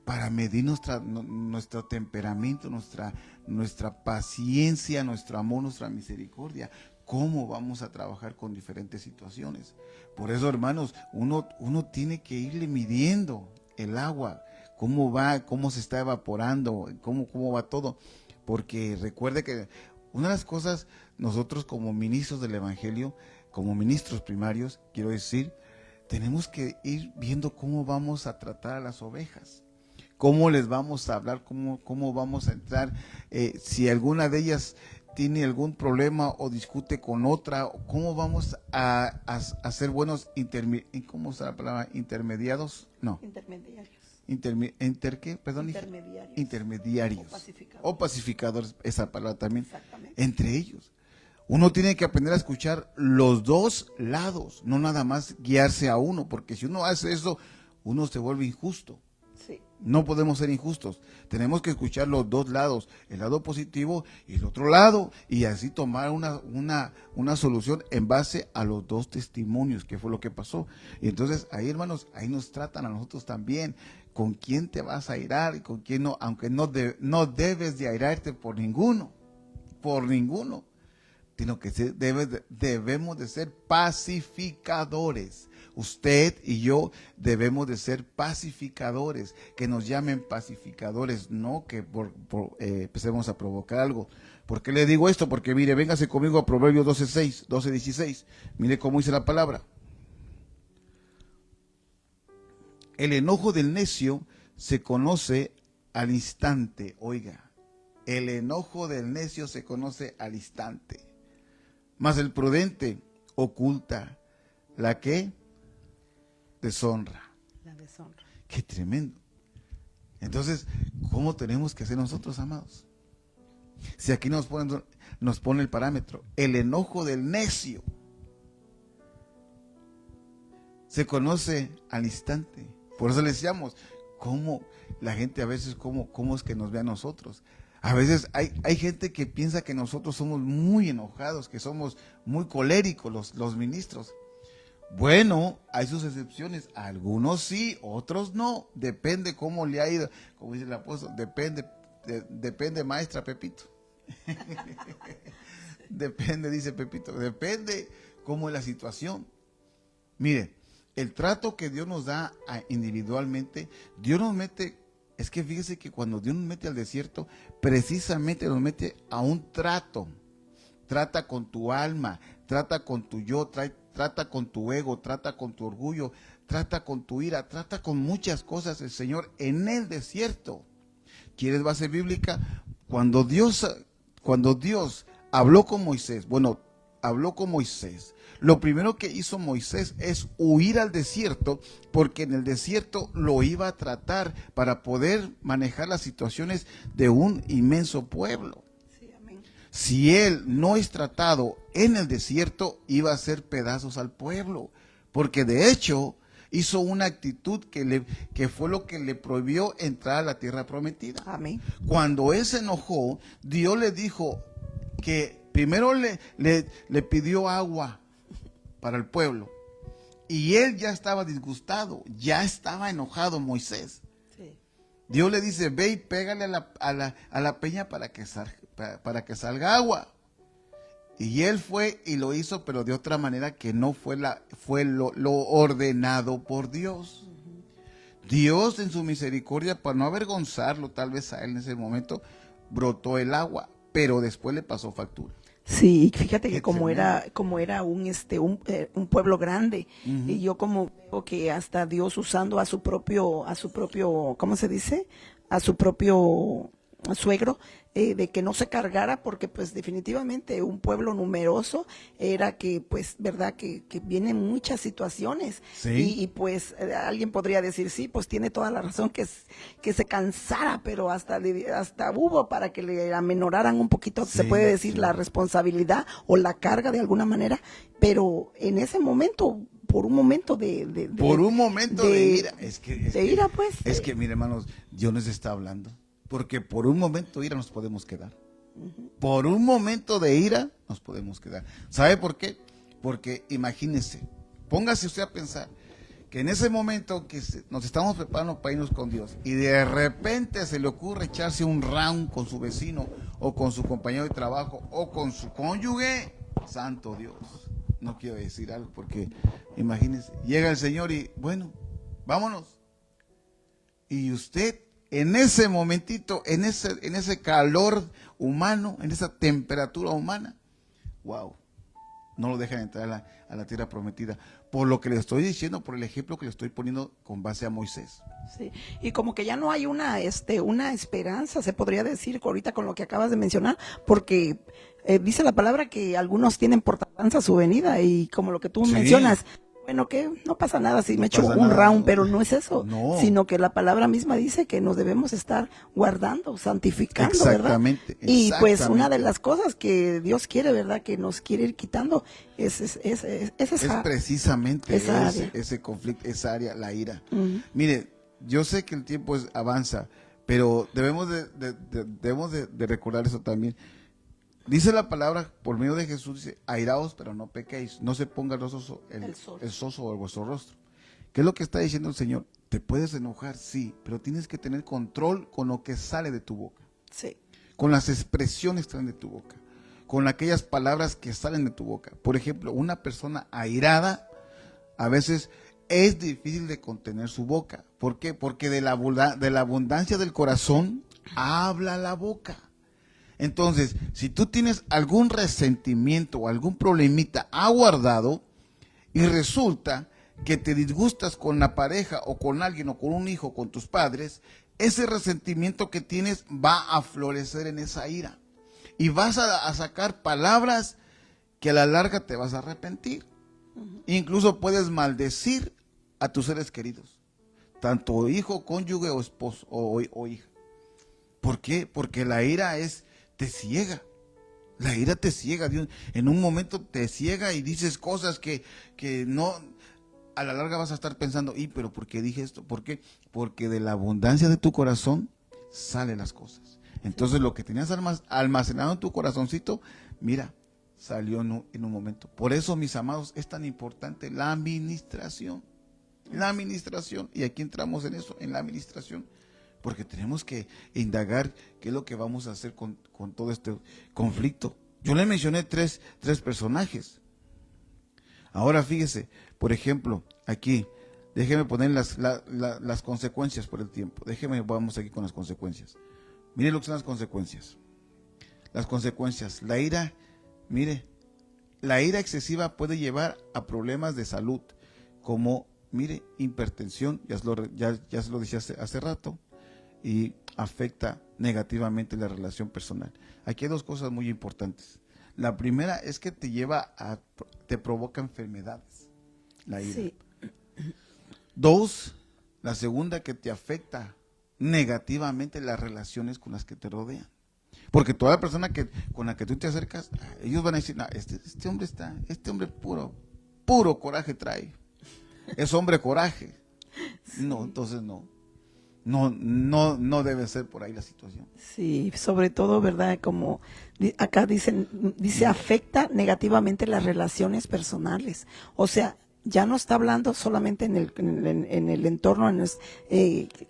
[SPEAKER 2] para medir nuestro temperamento, nuestra paciencia, nuestro amor, nuestra misericordia. ¿Cómo vamos a trabajar con diferentes situaciones? Por eso, hermanos, uno tiene que irle midiendo el agua, cómo va, cómo se está evaporando, cómo va todo, porque recuerde que una de las cosas, nosotros como ministros del evangelio, como ministros primarios, quiero decir, tenemos que ir viendo cómo vamos a tratar a las ovejas, cómo les vamos a hablar, cómo vamos a entrar, si alguna de ellas tiene algún problema o discute con otra, cómo vamos a ser buenos ¿cómo usa la palabra? Intermediados, no. Intermediarios. O pacificadores, esa palabra también. Entre ellos. Uno tiene que aprender a escuchar los dos lados, no nada más guiarse a uno, porque si uno hace eso, uno se vuelve injusto. Sí. No podemos ser injustos, tenemos que escuchar los dos lados, el lado positivo y el otro lado, y así tomar una solución en base a los dos testimonios, que fue lo que pasó. Y entonces ahí, hermanos, ahí nos tratan a nosotros también, con quién te vas a airar y con quién no, aunque no debes de airarte por ninguno, sino que debemos de ser pacificadores. Usted y yo debemos de ser pacificadores, que nos llamen pacificadores, no que empecemos a provocar algo. ¿Por qué le digo esto? Porque mire, véngase conmigo a Proverbios 12:16. Mire cómo dice la palabra. el enojo del necio se conoce al instante. Oiga, el enojo del necio se conoce al instante. Mas el prudente oculta la que deshonra.
[SPEAKER 1] La deshonra.
[SPEAKER 2] Qué tremendo. Entonces, ¿cómo tenemos que hacer nosotros, amados? Si aquí nos pone el parámetro, el enojo del necio se conoce al instante. Por eso le decíamos, ¿cómo la gente a veces, cómo es que nos ve a nosotros? A veces hay gente que piensa que nosotros somos muy enojados, que somos muy coléricos los ministros. Bueno, hay sus excepciones, algunos sí, otros no, depende cómo le ha ido, como dice el apóstol, depende maestra Pepito. Depende, dice Pepito, depende cómo es la situación. Mire, el trato que Dios nos da individualmente, Dios nos mete, es que fíjese que cuando Dios nos mete al desierto, precisamente nos mete a un trato. Trata con tu alma, trata con tu yo, trata con tu ego, trata con tu orgullo, trata con tu ira, trata con muchas cosas el Señor en el desierto. ¿Quieres base bíblica? Cuando Dios habló con Moisés, lo primero que hizo Moisés es huir al desierto, porque en el desierto lo iba a tratar para poder manejar las situaciones de un inmenso pueblo. Si él no es tratado en el desierto, iba a hacer pedazos al pueblo, porque de hecho hizo una actitud que fue lo que le prohibió entrar a la tierra prometida.
[SPEAKER 1] Amén.
[SPEAKER 2] Cuando él se enojó, Dios le dijo que primero le pidió agua para el pueblo, y él ya estaba disgustado, ya estaba enojado Moisés.
[SPEAKER 1] Sí.
[SPEAKER 2] Dios le dice, ve y pégale a la peña para que salga agua. Y él fue y lo hizo, pero de otra manera que no fue lo ordenado por Dios. Dios en su misericordia, para no avergonzarlo tal vez a él en ese momento, brotó el agua, pero después le pasó factura.
[SPEAKER 1] Sí, fíjate que
[SPEAKER 2] Qué
[SPEAKER 1] como
[SPEAKER 2] tremendo.
[SPEAKER 1] era un pueblo grande, y yo como veo que hasta Dios usando a su propio, ¿cómo se dice? A su propio suegro, de que no se cargara, porque pues definitivamente un pueblo numeroso era que pues verdad que vienen muchas situaciones.
[SPEAKER 2] Sí.
[SPEAKER 1] Y pues alguien podría decir, sí, pues tiene toda la razón que se cansara, pero hasta hubo para que le amenoraran un poquito, se puede decir,
[SPEAKER 2] sí.
[SPEAKER 1] la responsabilidad o la carga de alguna manera, pero en ese momento, por un momento de
[SPEAKER 2] ira,
[SPEAKER 1] ira, pues.
[SPEAKER 2] Es que, mire, hermanos, Dios nos está hablando, porque por un momento de ira nos podemos quedar. Por un momento de ira nos podemos quedar. ¿Sabe por qué? Porque imagínese, póngase usted a pensar que en ese momento que nos estamos preparando para irnos con Dios y de repente se le ocurre echarse un round con su vecino o con su compañero de trabajo o con su cónyuge, santo Dios. No quiero decir algo porque imagínese, llega el Señor y bueno, vámonos. Y usted en ese momentito, en ese calor humano, en esa temperatura humana, wow, no lo dejan entrar a la tierra prometida. Por lo que le estoy diciendo, por el ejemplo que le estoy poniendo con base a Moisés.
[SPEAKER 1] Sí, y como que ya no hay una esperanza, se podría decir, ahorita con lo que acabas de mencionar, porque dice la palabra que algunos tienen por tardanza su venida, y como lo que tú mencionas, bueno, que no pasa nada si me echo un round, pero no es eso, sino que la palabra misma dice que nos debemos estar guardando, santificando,
[SPEAKER 2] exactamente,
[SPEAKER 1] ¿verdad? Y pues una de las cosas que Dios quiere, ¿verdad? Que nos quiere ir quitando es
[SPEAKER 2] precisamente
[SPEAKER 1] esa
[SPEAKER 2] ese conflicto, esa área, la ira. Mire, yo sé que el tiempo avanza, pero debemos de recordar eso también. Dice la palabra, por medio de Jesús, dice, airaos, pero no pequéis, no se ponga el soso sobre vuestro rostro. ¿Qué es lo que está diciendo el Señor? Te puedes enojar, sí, pero tienes que tener control con lo que sale de tu boca.
[SPEAKER 1] Sí.
[SPEAKER 2] Con las expresiones que salen de tu boca, con aquellas palabras que salen de tu boca. Por ejemplo, una persona airada, a veces es difícil de contener su boca. ¿Por qué? Porque de la abundancia del corazón habla la boca. Entonces, si tú tienes algún resentimiento o algún problemita aguardado y resulta que te disgustas con la pareja o con alguien o con un hijo, con tus padres, ese resentimiento que tienes va a florecer en esa ira. Y vas a sacar palabras que a la larga te vas a arrepentir. Incluso puedes maldecir a tus seres queridos, tanto hijo, cónyuge o esposo o hija. ¿Por qué? Porque la ira te ciega. La ira te ciega. En un momento te ciega y dices cosas que no, a la larga vas a estar pensando, pero ¿por qué dije esto? ¿Por qué? Porque de la abundancia de tu corazón salen las cosas. Entonces lo que tenías almacenado en tu corazoncito, mira, salió en un momento. Por eso, mis amados, es tan importante la administración. La administración. Y aquí entramos en eso, en la administración. Porque tenemos que indagar qué es lo que vamos a hacer con todo este conflicto. Yo le mencioné tres personajes. Ahora fíjese, por ejemplo, aquí, déjeme poner las consecuencias por el tiempo. Vamos aquí con las consecuencias. Mire lo que son las consecuencias. Las consecuencias, la ira, mire, la ira excesiva puede llevar a problemas de salud, como, mire, hipertensión, ya se lo dije hace rato, y afecta negativamente la relación personal. Aquí hay dos cosas muy importantes. La primera es que te provoca enfermedades, la ira. Sí. Dos, la segunda, que te afecta negativamente las relaciones con las que te rodean. Porque toda la persona con la que tú te acercas, ellos van a decir, este hombre puro coraje trae. Es hombre coraje. Sí. No, entonces no debe ser por ahí la situación.
[SPEAKER 1] Sí, sobre todo, ¿verdad? Como acá dice, afecta negativamente las relaciones personales. O sea, ya no está hablando solamente en el entorno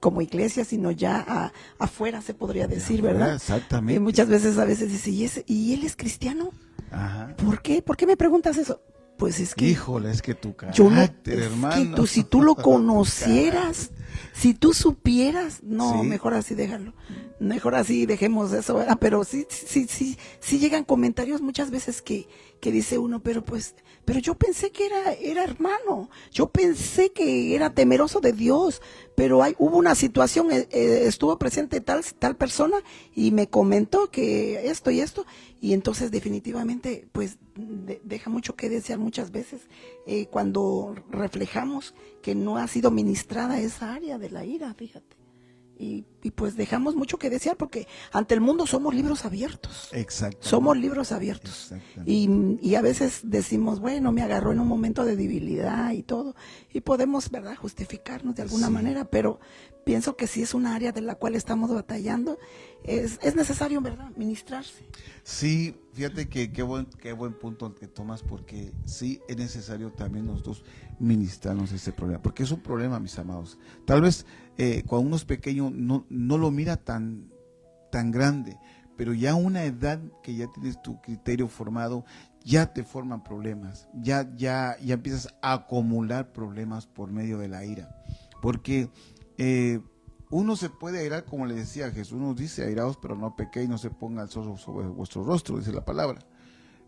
[SPEAKER 1] como iglesia, sino ya afuera, se podría decir, ¿verdad?
[SPEAKER 2] Exactamente.
[SPEAKER 1] Muchas veces, a veces dice, ¿y él es cristiano?
[SPEAKER 2] Ajá.
[SPEAKER 1] ¿Por qué? ¿Por qué me preguntas eso? Pues es que...
[SPEAKER 2] Híjole, es que tu carácter, hermano.
[SPEAKER 1] Que si tú lo conocieras, si tú supieras, no,
[SPEAKER 2] ¿Sí?
[SPEAKER 1] Mejor así déjalo. Mejor así dejemos eso, ¿verdad? Pero sí llegan comentarios muchas veces que dice uno, pero yo pensé que era hermano, yo pensé que era temeroso de Dios, pero hubo una situación, estuvo presente tal persona y me comentó que esto y esto, y entonces definitivamente pues deja mucho que desear muchas veces cuando reflejamos que no ha sido ministrada esa área de la ira, fíjate. Y pues dejamos mucho que desear, porque ante el mundo somos libros abiertos.
[SPEAKER 2] Exacto.
[SPEAKER 1] Somos libros abiertos. Y a veces decimos, bueno, me agarró en un momento de debilidad y todo. Y podemos, ¿verdad?, justificarnos de alguna manera, pero pienso que si es una área de la cual estamos batallando, es necesario, ¿verdad?, ministrarse.
[SPEAKER 2] Sí, fíjate que qué buen punto que tomas, porque sí es necesario también nosotros ministrarnos ese problema, porque es un problema, mis amados. Tal vez cuando uno es pequeño no lo mira tan grande, pero ya a una edad que ya tienes tu criterio formado, ya te forman problemas, ya empiezas a acumular problemas por medio de la ira, porque uno se puede airar, como le decía Jesús, nos dice, airaos pero no pequéis, no se ponga el sol sobre vuestro rostro, dice la palabra.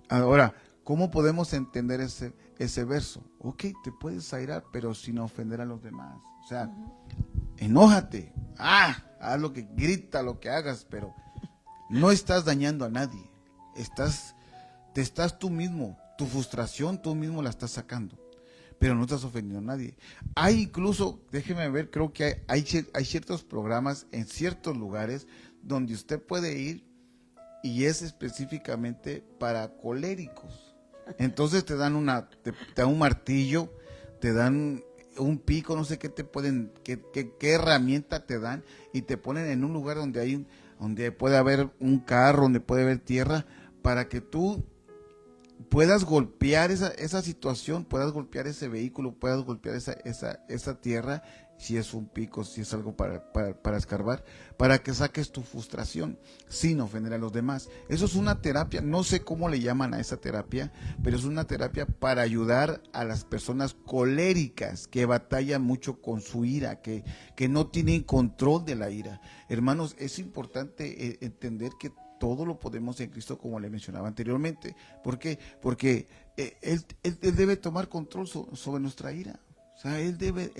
[SPEAKER 2] Ahora, ¿cómo podemos entender ese verso? Ok, te puedes airar, pero sin ofender a los demás. O sea, enójate, haz lo que grita, lo que hagas, pero no estás dañando a nadie. Estás tú mismo, tu frustración tú mismo la estás sacando, pero no estás ofendiendo a nadie. Hay incluso, déjeme ver, creo que hay ciertos programas en ciertos lugares donde usted puede ir y es específicamente para coléricos. Entonces te dan te dan un martillo, te dan un pico, no sé qué te pueden, qué herramienta te dan, y te ponen en un lugar donde puede haber un carro, donde puede haber tierra, para que tú puedas golpear esa situación, puedas golpear ese vehículo, puedas golpear esa tierra, si es un pico, si es algo para escarbar, para que saques tu frustración sin ofender a los demás. Eso es una terapia, no sé cómo le llaman a esa terapia, pero es una terapia para ayudar a las personas coléricas que batallan mucho con su ira, que no tienen control de la ira. Hermanos, es importante entender que todo lo podemos en Cristo, como le mencionaba anteriormente. ¿Por qué? Porque Él debe tomar control sobre nuestra ira. O sea, él debe,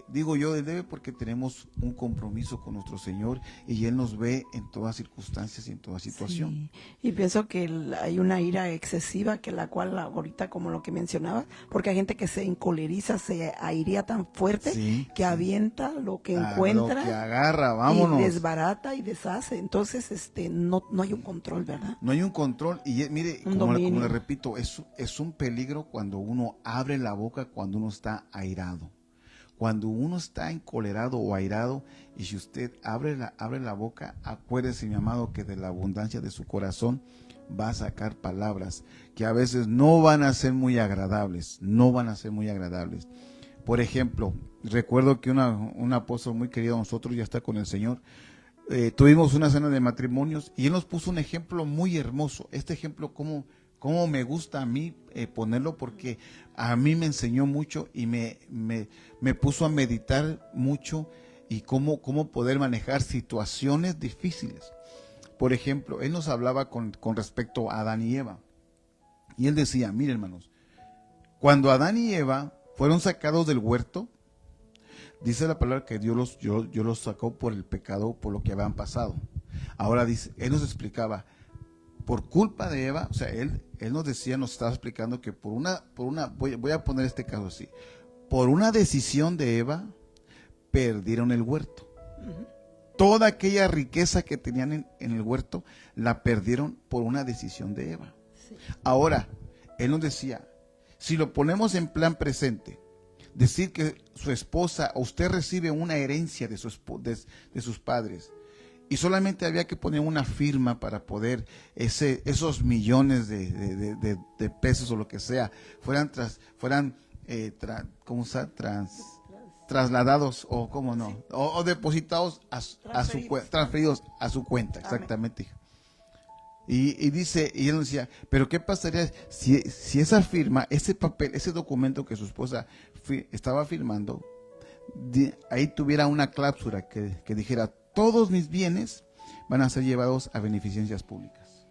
[SPEAKER 2] digo yo, él debe porque tenemos un compromiso con nuestro Señor y Él nos ve en todas circunstancias y en toda situación.
[SPEAKER 1] Sí, y pienso que hay una ira excesiva que la cual ahorita, como lo que mencionabas, porque hay gente que se encoleriza, se airea tan fuerte
[SPEAKER 2] Sí,
[SPEAKER 1] que
[SPEAKER 2] sí.
[SPEAKER 1] avienta lo que
[SPEAKER 2] Lo
[SPEAKER 1] encuentra
[SPEAKER 2] que agarra, vámonos.
[SPEAKER 1] y desbarata y deshace. Entonces, no hay un control, ¿verdad?
[SPEAKER 2] No hay un control y mire,
[SPEAKER 1] Un
[SPEAKER 2] como
[SPEAKER 1] dominio.
[SPEAKER 2] le repito, es un peligro cuando uno abre la boca, cuando uno está airado. Cuando uno está encolerado o airado, y si usted abre la boca, acuérdese, mi amado, que de la abundancia de su corazón va a sacar palabras que a veces no van a ser muy agradables, no van a ser muy agradables. Por ejemplo, recuerdo que un apóstol muy querido de nosotros, ya está con el Señor, tuvimos una cena de matrimonios y él nos puso un ejemplo muy hermoso. Este ejemplo, cómo me gusta a mí ponerlo, porque a mí me enseñó mucho y me puso a meditar mucho y cómo poder manejar situaciones difíciles. Por ejemplo, él nos hablaba con respecto a Adán y Eva. Y él decía, miren, hermanos, cuando Adán y Eva fueron sacados del huerto, dice la palabra que Dios los sacó por el pecado, por lo que habían pasado. Ahora dice, él nos explicaba, por culpa de Eva, o sea, él nos decía, nos estaba explicando que voy a poner este caso así, por una decisión de Eva, perdieron el huerto. Toda aquella riqueza que tenían en el huerto, la perdieron por una decisión de Eva.
[SPEAKER 1] Sí.
[SPEAKER 2] Ahora, él nos decía, si lo ponemos en plan presente, decir que su esposa, o usted recibe una herencia de sus padres, y solamente había que poner una firma para poder esos millones de pesos o lo que sea, fueran trasladados o cómo no, sí, o depositados transferidos a su cuenta, exactamente. Y dice, y él decía, pero ¿qué pasaría si esa firma, ese papel, ese documento que su esposa estaba firmando, ahí tuviera una cláusula que dijera, todos mis bienes van a ser llevados a beneficencias públicas?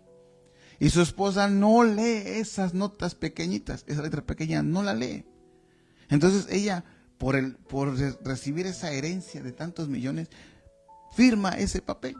[SPEAKER 2] Y su esposa no lee esas notas pequeñitas, esa letra pequeña no la lee. Entonces ella, por recibir esa herencia de tantos millones, firma ese papel.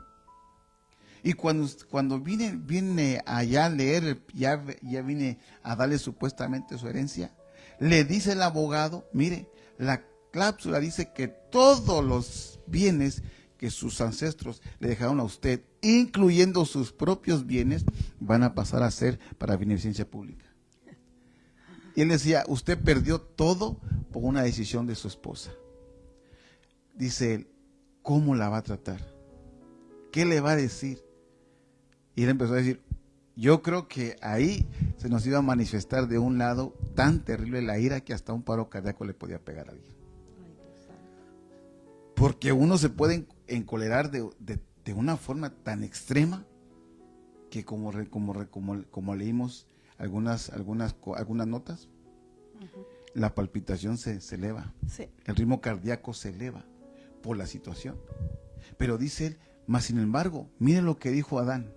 [SPEAKER 2] Y cuando viene allá a leer, ya viene a darle supuestamente su herencia, le dice el abogado, mire, la cláusula dice que todos los bienes que sus ancestros le dejaron a usted, incluyendo sus propios bienes, van a pasar a ser para beneficencia pública. Y él decía, usted perdió todo por una decisión de su esposa. Dice él, ¿cómo la va a tratar? ¿Qué le va a decir? Y él empezó a decir, yo creo que ahí se nos iba a manifestar de un lado tan terrible la ira que hasta un paro cardíaco le podía pegar a alguien. Porque uno se puede encolerar de una forma tan extrema que como leímos algunas notas, la palpitación se eleva, sí, el ritmo cardíaco se eleva por la situación. Pero dice él, mas sin embargo, mire lo que dijo Adán.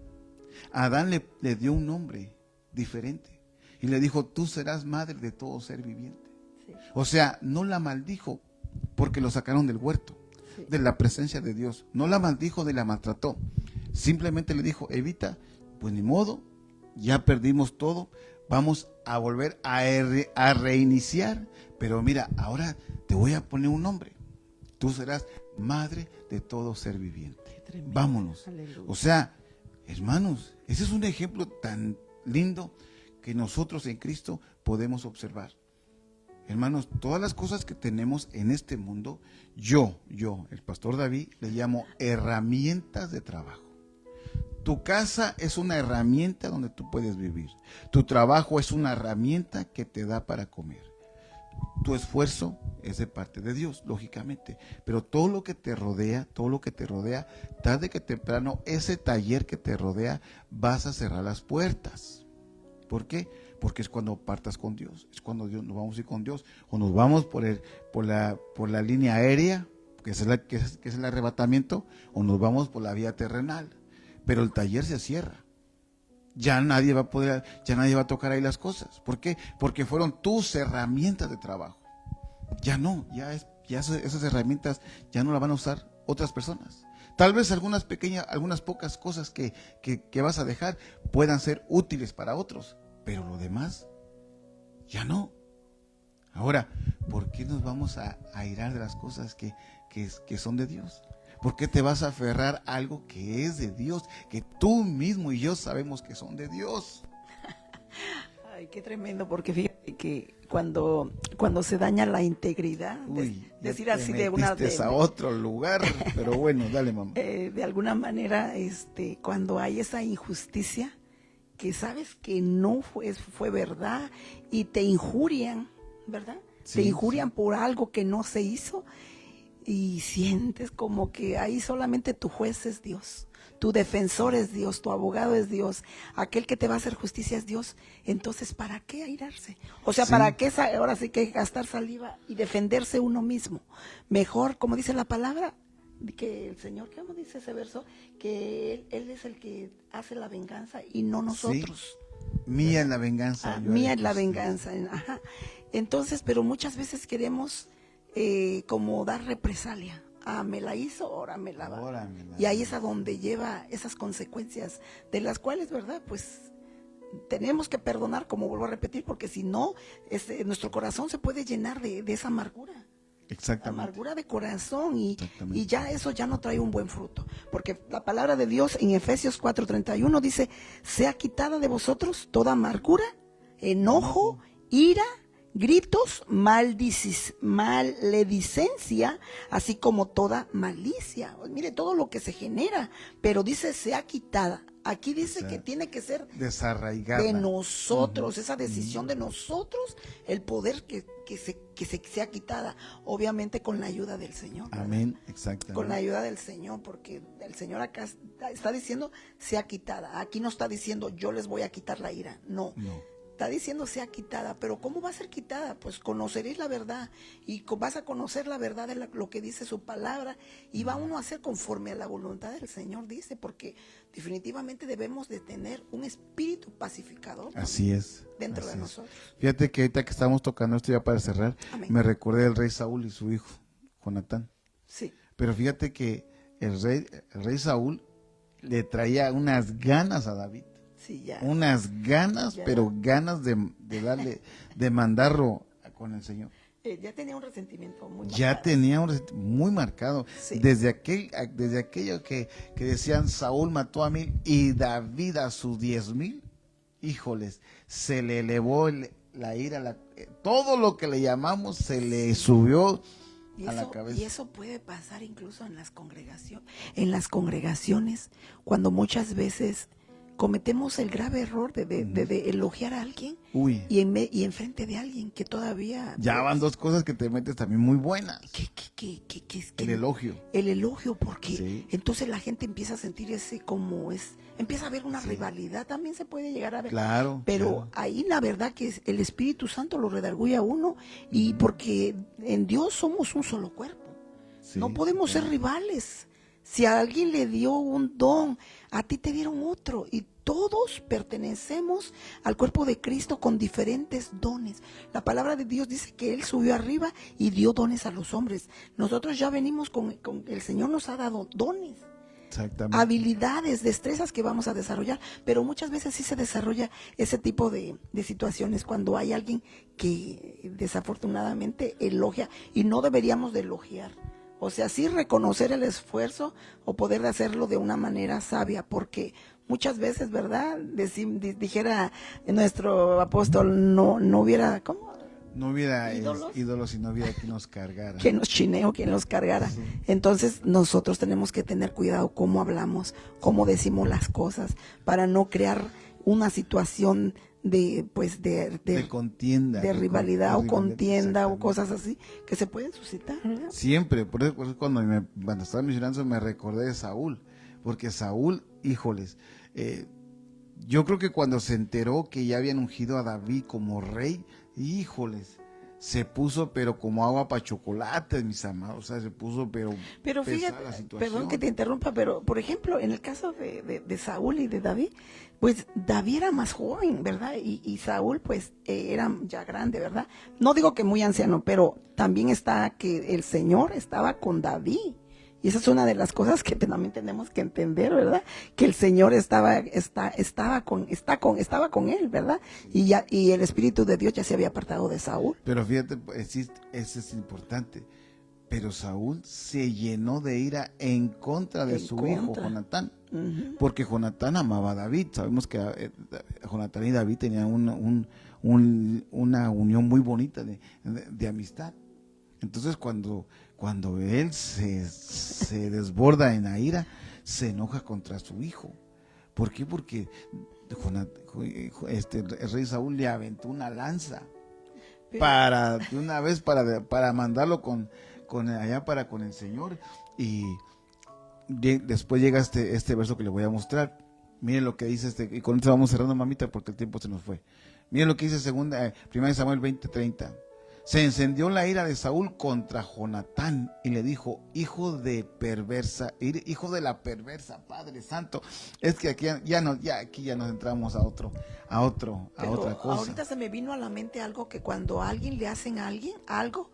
[SPEAKER 2] Adán le dio un nombre diferente y le dijo, tú serás madre de todo ser viviente. Sí. O sea, no la maldijo porque lo sacaron del huerto, sí, de la presencia de Dios. No la maldijo ni la maltrató. Simplemente le dijo, Evita, pues ni modo, ya perdimos todo, vamos a volver a reiniciar, pero mira, ahora te voy a poner un nombre. Tú serás madre de todo ser viviente. Vámonos. Aleluya. O sea, hermanos, ese es un ejemplo tan lindo que nosotros en Cristo podemos observar. Hermanos, todas las cosas que tenemos en este mundo, yo, el pastor David, le llamo herramientas de trabajo. Tu casa es una herramienta donde tú puedes vivir. Tu trabajo es una herramienta que te da para comer. Tu esfuerzo es de parte de Dios, lógicamente, pero todo lo que te rodea, tarde que temprano, ese taller que te rodea, vas a cerrar las puertas. ¿Por qué? Porque es cuando partas con Dios, es cuando nos vamos a ir con Dios, o nos vamos por la línea aérea, que es el arrebatamiento, o nos vamos por la vía terrenal, pero el taller se cierra. ya nadie va a tocar ahí las cosas. ¿Por qué? Porque fueron tus herramientas de trabajo. Ya no, esas herramientas ya no las van a usar otras personas. Tal vez algunas pocas cosas que vas a dejar puedan ser útiles para otros, pero lo demás, ya no. Ahora, ¿por qué nos vamos a airar de las cosas que son de Dios? ¿Por qué te vas a aferrar a algo que es de Dios, que tú mismo y yo sabemos que son de Dios?
[SPEAKER 1] Ay, qué tremendo, porque fíjate que cuando se daña la integridad, decir así de una
[SPEAKER 2] a otro lugar, pero bueno, dale, mamá.
[SPEAKER 1] De alguna manera, cuando hay esa injusticia, que sabes que no fue verdad y te injurian, ¿verdad?
[SPEAKER 2] Sí,
[SPEAKER 1] te injurian por algo que no se hizo y sientes como que ahí solamente tu juez es Dios. Tu defensor es Dios, tu abogado es Dios, aquel que te va a hacer justicia es Dios. Entonces, ¿para qué airarse? O sea, ¿para qué ahora sí que gastar saliva y defenderse uno mismo? Mejor, como dice la palabra, que el Señor, ¿cómo dice ese verso? Que Él es el que hace la venganza y no nosotros.
[SPEAKER 2] Sí. Mía es la venganza.
[SPEAKER 1] Mía es la venganza. Ajá. Entonces, pero muchas veces queremos como dar represalia. Me la hizo, ahora me la va. Y ahí es a donde lleva esas consecuencias, de las cuales, ¿verdad? Pues tenemos que perdonar, como vuelvo a repetir, porque si no, nuestro corazón se puede llenar de esa amargura.
[SPEAKER 2] Exactamente.
[SPEAKER 1] Amargura de corazón y ya eso ya no trae un buen fruto. Porque la palabra de Dios en Efesios 4:31 dice, sea quitada de vosotros toda amargura, enojo, ira, gritos, maledicencia, así como toda malicia. Mire todo lo que se genera, pero dice sea quitada. Aquí dice que tiene que ser
[SPEAKER 2] desarraigada
[SPEAKER 1] de nosotros, esa decisión de nosotros, el poder que sea quitada, obviamente con la ayuda del Señor. ¿Verdad?
[SPEAKER 2] Amén, exactamente.
[SPEAKER 1] Con la ayuda del Señor, porque el Señor acá está diciendo sea quitada. Aquí no está diciendo yo les voy a quitar la ira, no. Está diciendo sea quitada, pero ¿cómo va a ser quitada? Pues conoceréis la verdad y vas a conocer la verdad de lo que dice su palabra y va uno a hacer conforme a la voluntad del Señor, dice, porque definitivamente debemos de tener un espíritu pacificador.
[SPEAKER 2] Así es.
[SPEAKER 1] Dentro de nosotros.
[SPEAKER 2] Fíjate que ahorita que estamos tocando esto ya para cerrar,
[SPEAKER 1] Amén.
[SPEAKER 2] Me recordé del rey Saúl y su hijo, Jonatán.
[SPEAKER 1] Sí.
[SPEAKER 2] Pero fíjate que el rey Saúl le traía unas ganas a David.
[SPEAKER 1] Sí, ya.
[SPEAKER 2] Unas ganas, ya. Pero ganas de darle, de mandarlo con el Señor.
[SPEAKER 1] Ya tenía un resentimiento muy
[SPEAKER 2] marcado. Ya tenía un resentimiento muy marcado. Sí. Desde aquello que decían Saúl mató a 1000 y David a sus 10,000, híjoles, se le elevó la ira, todo lo que le llamamos se le subió a la cabeza.
[SPEAKER 1] Y eso puede pasar incluso en las congregaciones, cuando muchas veces cometemos el grave error de elogiar a alguien y enfrente de alguien que todavía...
[SPEAKER 2] Ya van dos cosas que te metes también muy buenas. El elogio.
[SPEAKER 1] El elogio, porque entonces la gente empieza a sentir empieza a haber una rivalidad, también se puede llegar a ver.
[SPEAKER 2] Claro.
[SPEAKER 1] Pero ahí la verdad que el Espíritu Santo lo redarguye a uno y porque en Dios somos un solo cuerpo. No podemos ser rivales. Si a alguien le dio un don, a ti te dieron otro y todos pertenecemos al cuerpo de Cristo con diferentes dones. La palabra de Dios dice que Él subió arriba y dio dones a los hombres. Nosotros ya venimos con el Señor nos ha dado dones, habilidades, destrezas que vamos a desarrollar, pero muchas veces sí se desarrolla ese tipo de situaciones cuando hay alguien que desafortunadamente elogia y no deberíamos de elogiar. O sea, sí reconocer el esfuerzo o poder hacerlo de una manera sabia, porque muchas veces, ¿verdad? Dijera nuestro apóstol, no hubiera, ¿cómo?
[SPEAKER 2] No hubiera ídolos y no hubiera quien nos cargara.
[SPEAKER 1] Quien nos chineo, quien los cargara. Sí. Entonces nosotros tenemos que tener cuidado cómo hablamos, cómo decimos las cosas, para no crear una situación de
[SPEAKER 2] contienda,
[SPEAKER 1] de rivalidad o contienda o cosas así que se pueden suscitar, ¿verdad?
[SPEAKER 2] Siempre, por eso cuando estaba mencionando me recordé de Saúl, porque Saúl, híjoles, yo creo que cuando se enteró que ya habían ungido a David como rey, híjoles, se puso pero como agua para chocolates, mis amados, o sea, se puso pero
[SPEAKER 1] Pero
[SPEAKER 2] pesada
[SPEAKER 1] fíjate,
[SPEAKER 2] la situación.
[SPEAKER 1] perdón que te interrumpa, pero por ejemplo, en el caso de Saúl y de David, pues David era más joven, ¿verdad? Y Saúl pues era ya grande, ¿verdad? No digo que muy anciano, pero también está que el Señor estaba con David. Y esa es una de las cosas que también tenemos que entender, ¿verdad? Que el Señor estaba con él, ¿verdad? Y el Espíritu de Dios ya se había apartado de Saúl.
[SPEAKER 2] Pero fíjate, pues, sí, eso es importante. Pero Saúl se llenó de ira en contra de su hijo Jonatán, porque Jonatán amaba a David. Sabemos que Jonatán y David tenían una unión muy bonita de amistad. Entonces cuando él se desborda en la ira, se enoja contra su hijo. ¿Por qué? Porque el rey Saúl le aventó una lanza de una vez para mandarlo con el Señor. Y después llega este verso que le voy a mostrar. Miren lo que dice y con esto vamos cerrando, mamita, porque el tiempo se nos fue. Miren lo que dice 1 Samuel 20:30. Se encendió la ira de Saúl contra Jonatán y le dijo, hijo de la perversa, Padre Santo. Es que aquí ya nos entramos a otra cosa.
[SPEAKER 1] Ahorita se me vino a la mente algo, que cuando a alguien le hacen a alguien algo,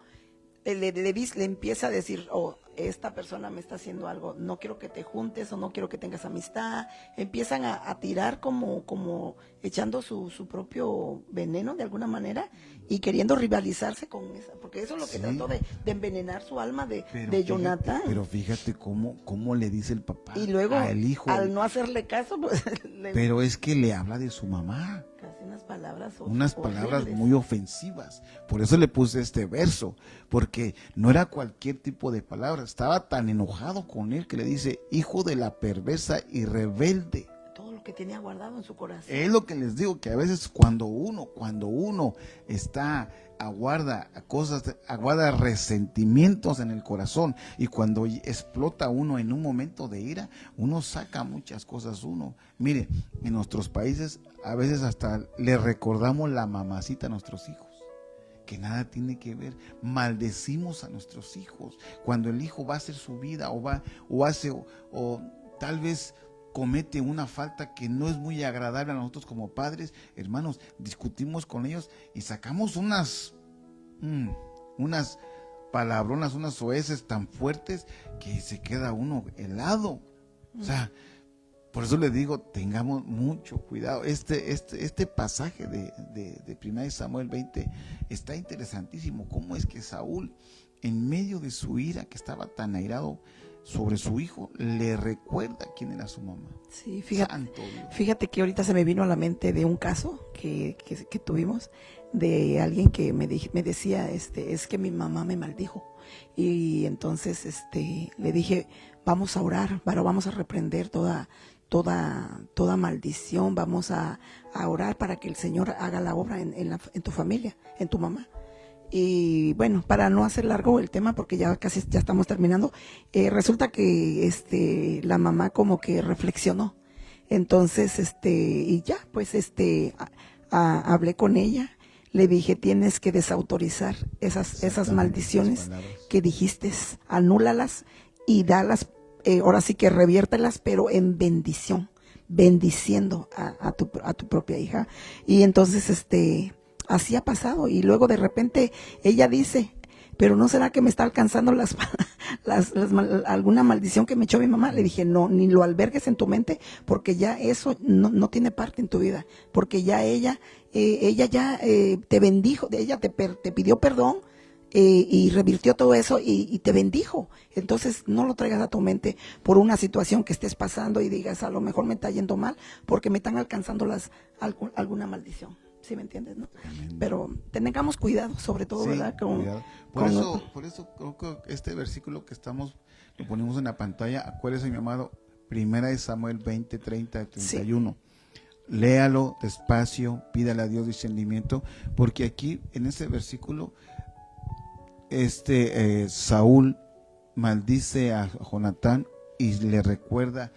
[SPEAKER 1] le empieza a decir, esta persona me está haciendo algo, no quiero que te juntes o no quiero que tengas amistad. Empiezan a tirar como echando su propio veneno de alguna manera y queriendo rivalizarse con esa, porque eso es lo que trató de envenenar su alma de Jonatán.
[SPEAKER 2] Pero fíjate cómo le dice el papá
[SPEAKER 1] y luego,
[SPEAKER 2] al hijo.
[SPEAKER 1] Al no hacerle caso, pues...
[SPEAKER 2] Pero es que le habla de su mamá.
[SPEAKER 1] Casi
[SPEAKER 2] unas palabras muy ofensivas. Por eso le puse este verso, porque no era cualquier tipo de palabra. Estaba tan enojado con él que le dice, hijo de la perversa y rebelde.
[SPEAKER 1] Todo lo que tenía guardado en su corazón.
[SPEAKER 2] Es lo que les digo, que a veces cuando uno aguarda resentimientos en el corazón, y cuando explota uno en un momento de ira, uno saca muchas cosas Mire, en nuestros países a veces hasta le recordamos la mamacita a nuestros hijos, que nada tiene que ver. Maldecimos a nuestros hijos cuando el hijo va a hacer su vida o tal vez comete una falta que no es muy agradable a nosotros como padres. Hermanos, discutimos con ellos y sacamos unas palabronas, unas soeces tan fuertes que se queda uno helado. O sea, por eso les digo, tengamos mucho cuidado. Este pasaje de 1 Samuel 20 está interesantísimo. Cómo es que Saúl, en medio de su ira, que estaba tan airado sobre su hijo, le recuerda quién era su mamá.
[SPEAKER 1] Sí, fíjate que ahorita se me vino a la mente de un caso que tuvimos, de alguien que me decía, es que mi mamá me maldijo. Y entonces le dije, vamos a orar, vamos a reprender toda maldición, vamos a orar para que el Señor haga la obra en tu familia, en tu mamá. Y bueno, para no hacer largo el tema, porque ya estamos terminando, resulta que la mamá como que reflexionó. Entonces, y ya, pues hablé con ella, le dije, tienes que desautorizar esas maldiciones que dijiste, anúlalas y dalas, ahora sí que reviértelas, pero en bendición, bendiciendo a tu propia hija. Y entonces, así ha pasado, y luego de repente ella dice, pero ¿no será que me está alcanzando alguna maldición que me echó mi mamá? Le dije, no, ni lo albergues en tu mente, porque ya eso no tiene parte en tu vida, porque ya ella ya te bendijo, ella te pidió perdón, y revirtió todo eso y te bendijo. Entonces no lo traigas a tu mente por una situación que estés pasando y digas, a lo mejor me está yendo mal porque me están alcanzando alguna maldición. ¿Sí me entiendes, no? Pero tengamos cuidado, sobre todo, sí, ¿verdad?
[SPEAKER 2] Por eso creo que este versículo que lo ponemos en la pantalla, acuérdese, mi amado, 1 Samuel 20, 30, 31. Sí. Léalo despacio, pídale a Dios discernimiento, porque aquí, en este versículo, Saúl maldice a Jonatán y le recuerda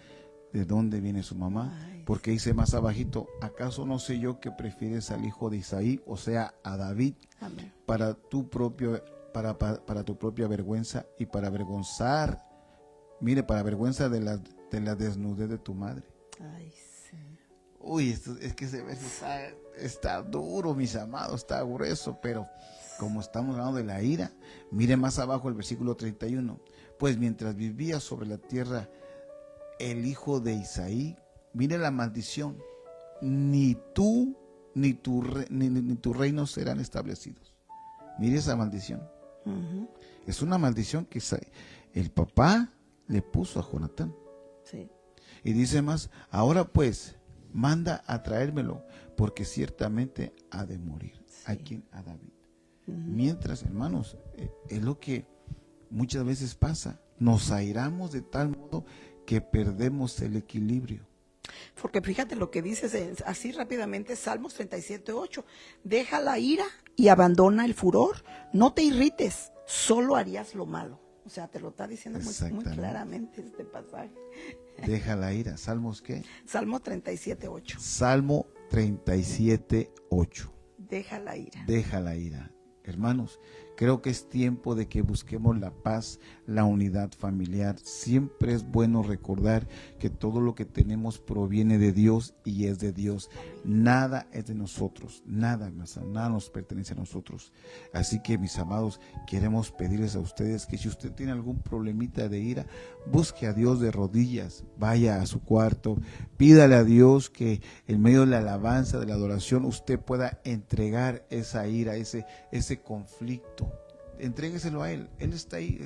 [SPEAKER 2] de dónde viene su mamá, porque dice más abajito, ¿acaso no sé yo que prefieres al hijo de Isaí, o sea, a David,
[SPEAKER 1] Amén.
[SPEAKER 2] para tu propia vergüenza y para avergonzar, mire, para vergüenza de la desnudez de tu madre?
[SPEAKER 1] Ay, sí.
[SPEAKER 2] Uy, es que ese verso está duro, mis amados, está grueso, pero como estamos hablando de la ira, mire más abajo el versículo 31. Pues mientras vivía sobre la tierra el hijo de Isaí, mire la maldición, ni tú ni tu reino serán establecidos. Mire esa maldición.
[SPEAKER 1] Ujú.
[SPEAKER 2] Es una maldición que el papá le puso a Jonatán.
[SPEAKER 1] Sí.
[SPEAKER 2] Y dice más, ahora pues, manda a traérmelo, porque ciertamente ha de morir.
[SPEAKER 1] Sí.
[SPEAKER 2] ¿A quién? A David. Mientras, hermanos, es lo que muchas veces pasa. Nos airamos de tal modo que perdemos el equilibrio.
[SPEAKER 1] Porque fíjate lo que dices así rápidamente, Salmos 37:8. Deja la ira y abandona el furor. No te irrites, solo harías lo malo. O sea, te lo está diciendo muy claramente este pasaje.
[SPEAKER 2] Deja la ira. ¿Salmos qué?
[SPEAKER 1] Salmo 37:8.
[SPEAKER 2] Salmo 37:8.
[SPEAKER 1] Deja la ira.
[SPEAKER 2] Deja la ira. Hermanos, creo que es tiempo de que busquemos la paz, la unidad familiar. Siempre es bueno recordar que todo lo que tenemos proviene de Dios y es de Dios. Nada es de nosotros, nada nos pertenece a nosotros. Así que, mis amados, queremos pedirles a ustedes que si usted tiene algún problemita de ira, busque a Dios de rodillas, vaya a su cuarto, pídale a Dios que en medio de la alabanza, de la adoración, usted pueda entregar esa ira, ese conflicto. Entrégueselo a Él. Él está ahí.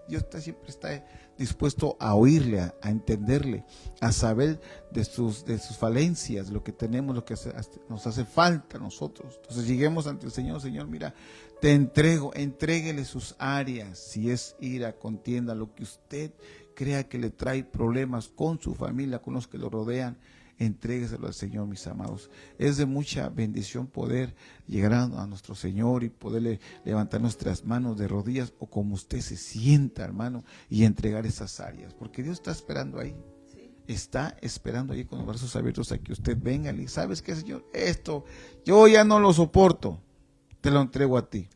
[SPEAKER 2] Dios siempre está dispuesto a oírle, a entenderle, a saber de sus falencias, lo que tenemos, lo que nos hace falta a nosotros. Entonces lleguemos ante el Señor. Señor, mira, te entréguele sus áreas. Si es ira, contienda, lo que usted crea que le trae problemas con su familia, con los que lo rodean, entrégueselo al Señor, mis amados. Es de mucha bendición poder llegar a nuestro Señor y poderle levantar nuestras manos de rodillas o como usted se sienta, hermano, y entregar esas áreas, porque Dios está esperando ahí. Está esperando ahí con los brazos abiertos a que usted venga y ¿sabes qué, Señor? Esto yo ya no lo soporto, te lo entrego a ti.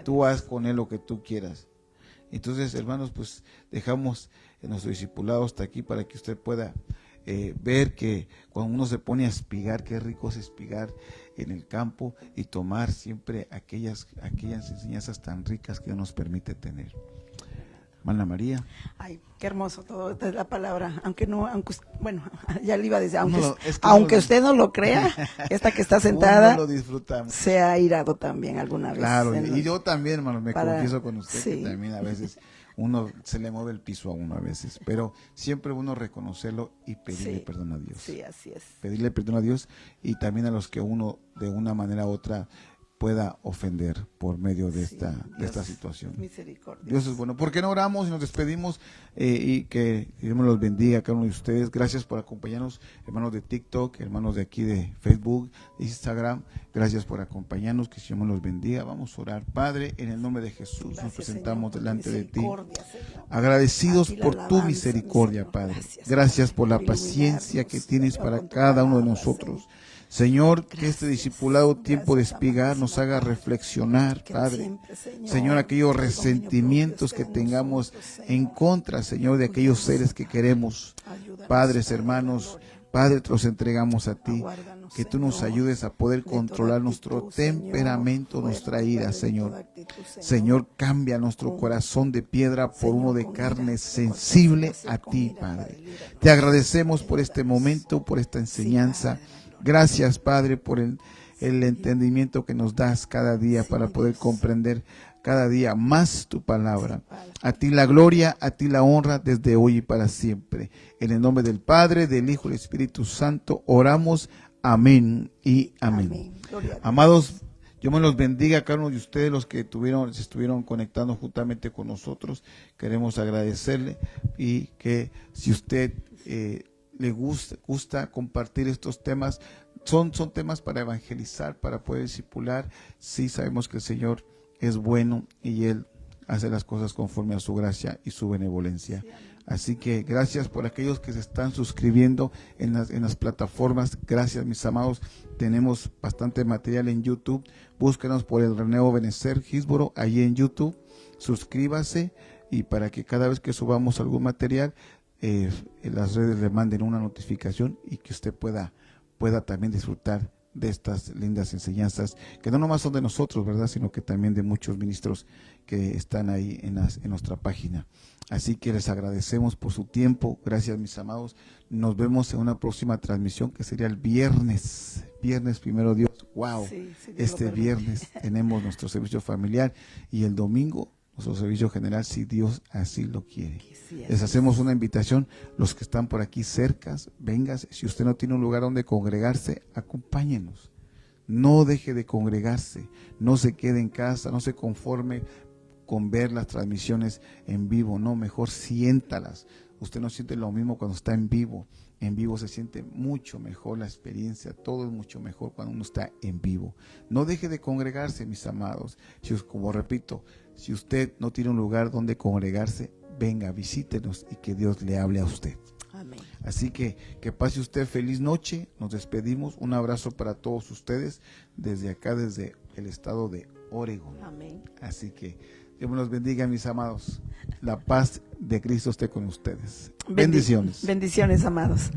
[SPEAKER 2] Tú haz con él lo que tú quieras. Entonces, hermanos, pues dejamos nuestro discipulado hasta aquí para que usted pueda ver que cuando uno se pone a espigar, qué rico es espigar en el campo y tomar siempre aquellas enseñanzas tan ricas que Dios nos permite tener. Hermana María.
[SPEAKER 1] Ay, qué hermoso todo, esta es la palabra, aunque bueno, ya le iba a decir,
[SPEAKER 2] aunque
[SPEAKER 1] usted no lo crea, esta que está sentada
[SPEAKER 2] lo disfrutamos.
[SPEAKER 1] Se ha irado también alguna vez.
[SPEAKER 2] Claro, y yo también, hermano, confieso con usted que también a veces uno se le mueve el piso a uno a veces, pero siempre uno reconocerlo y pedirle perdón a Dios.
[SPEAKER 1] Sí, así es.
[SPEAKER 2] Pedirle perdón a Dios y también a los que uno de una manera u otra pueda ofender por medio de esta situación.
[SPEAKER 1] Misericordia.
[SPEAKER 2] Dios es bueno. ¿Por qué no oramos y nos despedimos? Y que Dios me los bendiga a cada uno de ustedes. Gracias por acompañarnos, hermanos de TikTok, hermanos de aquí de Facebook, Instagram. Gracias por acompañarnos, que Dios me los bendiga. Vamos a orar. Padre, en el nombre de Jesús, gracias, nos presentamos, Señor, delante de ti. Señor. Agradecidos por tu misericordia, Señor. Padre. Gracias por la paciencia que tienes para cada uno de nosotros. Señor, que este discipulado tiempo de espigar nos haga reflexionar, Padre. Señor, aquellos resentimientos que tengamos en contra, Señor, de aquellos seres que queremos. Padres, hermanos, Padre, te los entregamos a ti. Que tú nos ayudes a poder controlar nuestro temperamento, nuestra ira, Señor. Señor, cambia nuestro corazón de piedra por uno de carne sensible a ti, Padre. Te agradecemos por este momento, por esta enseñanza. Gracias, Padre, por el entendimiento que nos das cada día para poder comprender cada día más tu palabra. A ti la gloria, a ti la honra desde hoy y para siempre. En el nombre del Padre, del Hijo y del Espíritu Santo oramos. Amén y amén. Amados, yo me los bendiga a cada uno de ustedes, los que se estuvieron conectando juntamente con nosotros. Queremos agradecerle y que si usted le gusta compartir estos temas, son temas para evangelizar, para poder discipular. Sí sabemos que el Señor es bueno y Él hace las cosas conforme a su gracia y su benevolencia. Así que gracias por aquellos que se están suscribiendo en las plataformas. Gracias, mis amados. Tenemos bastante material en YouTube. Búsquenos por el Reneo Benecer Gisboro allí en YouTube. Suscríbase y para que cada vez que subamos algún material, las redes le manden una notificación y que usted pueda también disfrutar de estas lindas enseñanzas que no nomás son de nosotros, ¿verdad? Sino que también de muchos ministros que están ahí en nuestra página. Así que les agradecemos por su tiempo. Gracias, mis amados. Nos vemos en una próxima transmisión que sería el viernes primero Dios. Wow.
[SPEAKER 1] Sí, Dios
[SPEAKER 2] Este viernes tenemos nuestro servicio familiar y el domingo nuestro servicio general, si Dios así lo quiere.
[SPEAKER 1] Sí,
[SPEAKER 2] Les hacemos una invitación, los que están por aquí cerca, véngase. Si usted no tiene un lugar donde congregarse, acompáñenos. No deje de congregarse, no se quede en casa, no se conforme con ver las transmisiones en vivo, no, mejor siéntalas. Usted no siente lo mismo cuando está en vivo. En vivo se siente mucho mejor la experiencia, todo es mucho mejor cuando uno está en vivo. No deje de congregarse, mis amados. Como repito, si usted no tiene un lugar donde congregarse, venga, visítenos y que Dios le hable a usted.
[SPEAKER 1] Amén.
[SPEAKER 2] Así que pase usted feliz noche. Nos despedimos. Un abrazo para todos ustedes desde acá, desde el estado de Oregón.
[SPEAKER 1] Amén.
[SPEAKER 2] Así que Dios me los bendiga, mis amados. La paz de Cristo esté con ustedes. Bendiciones.
[SPEAKER 1] Bendiciones, amados.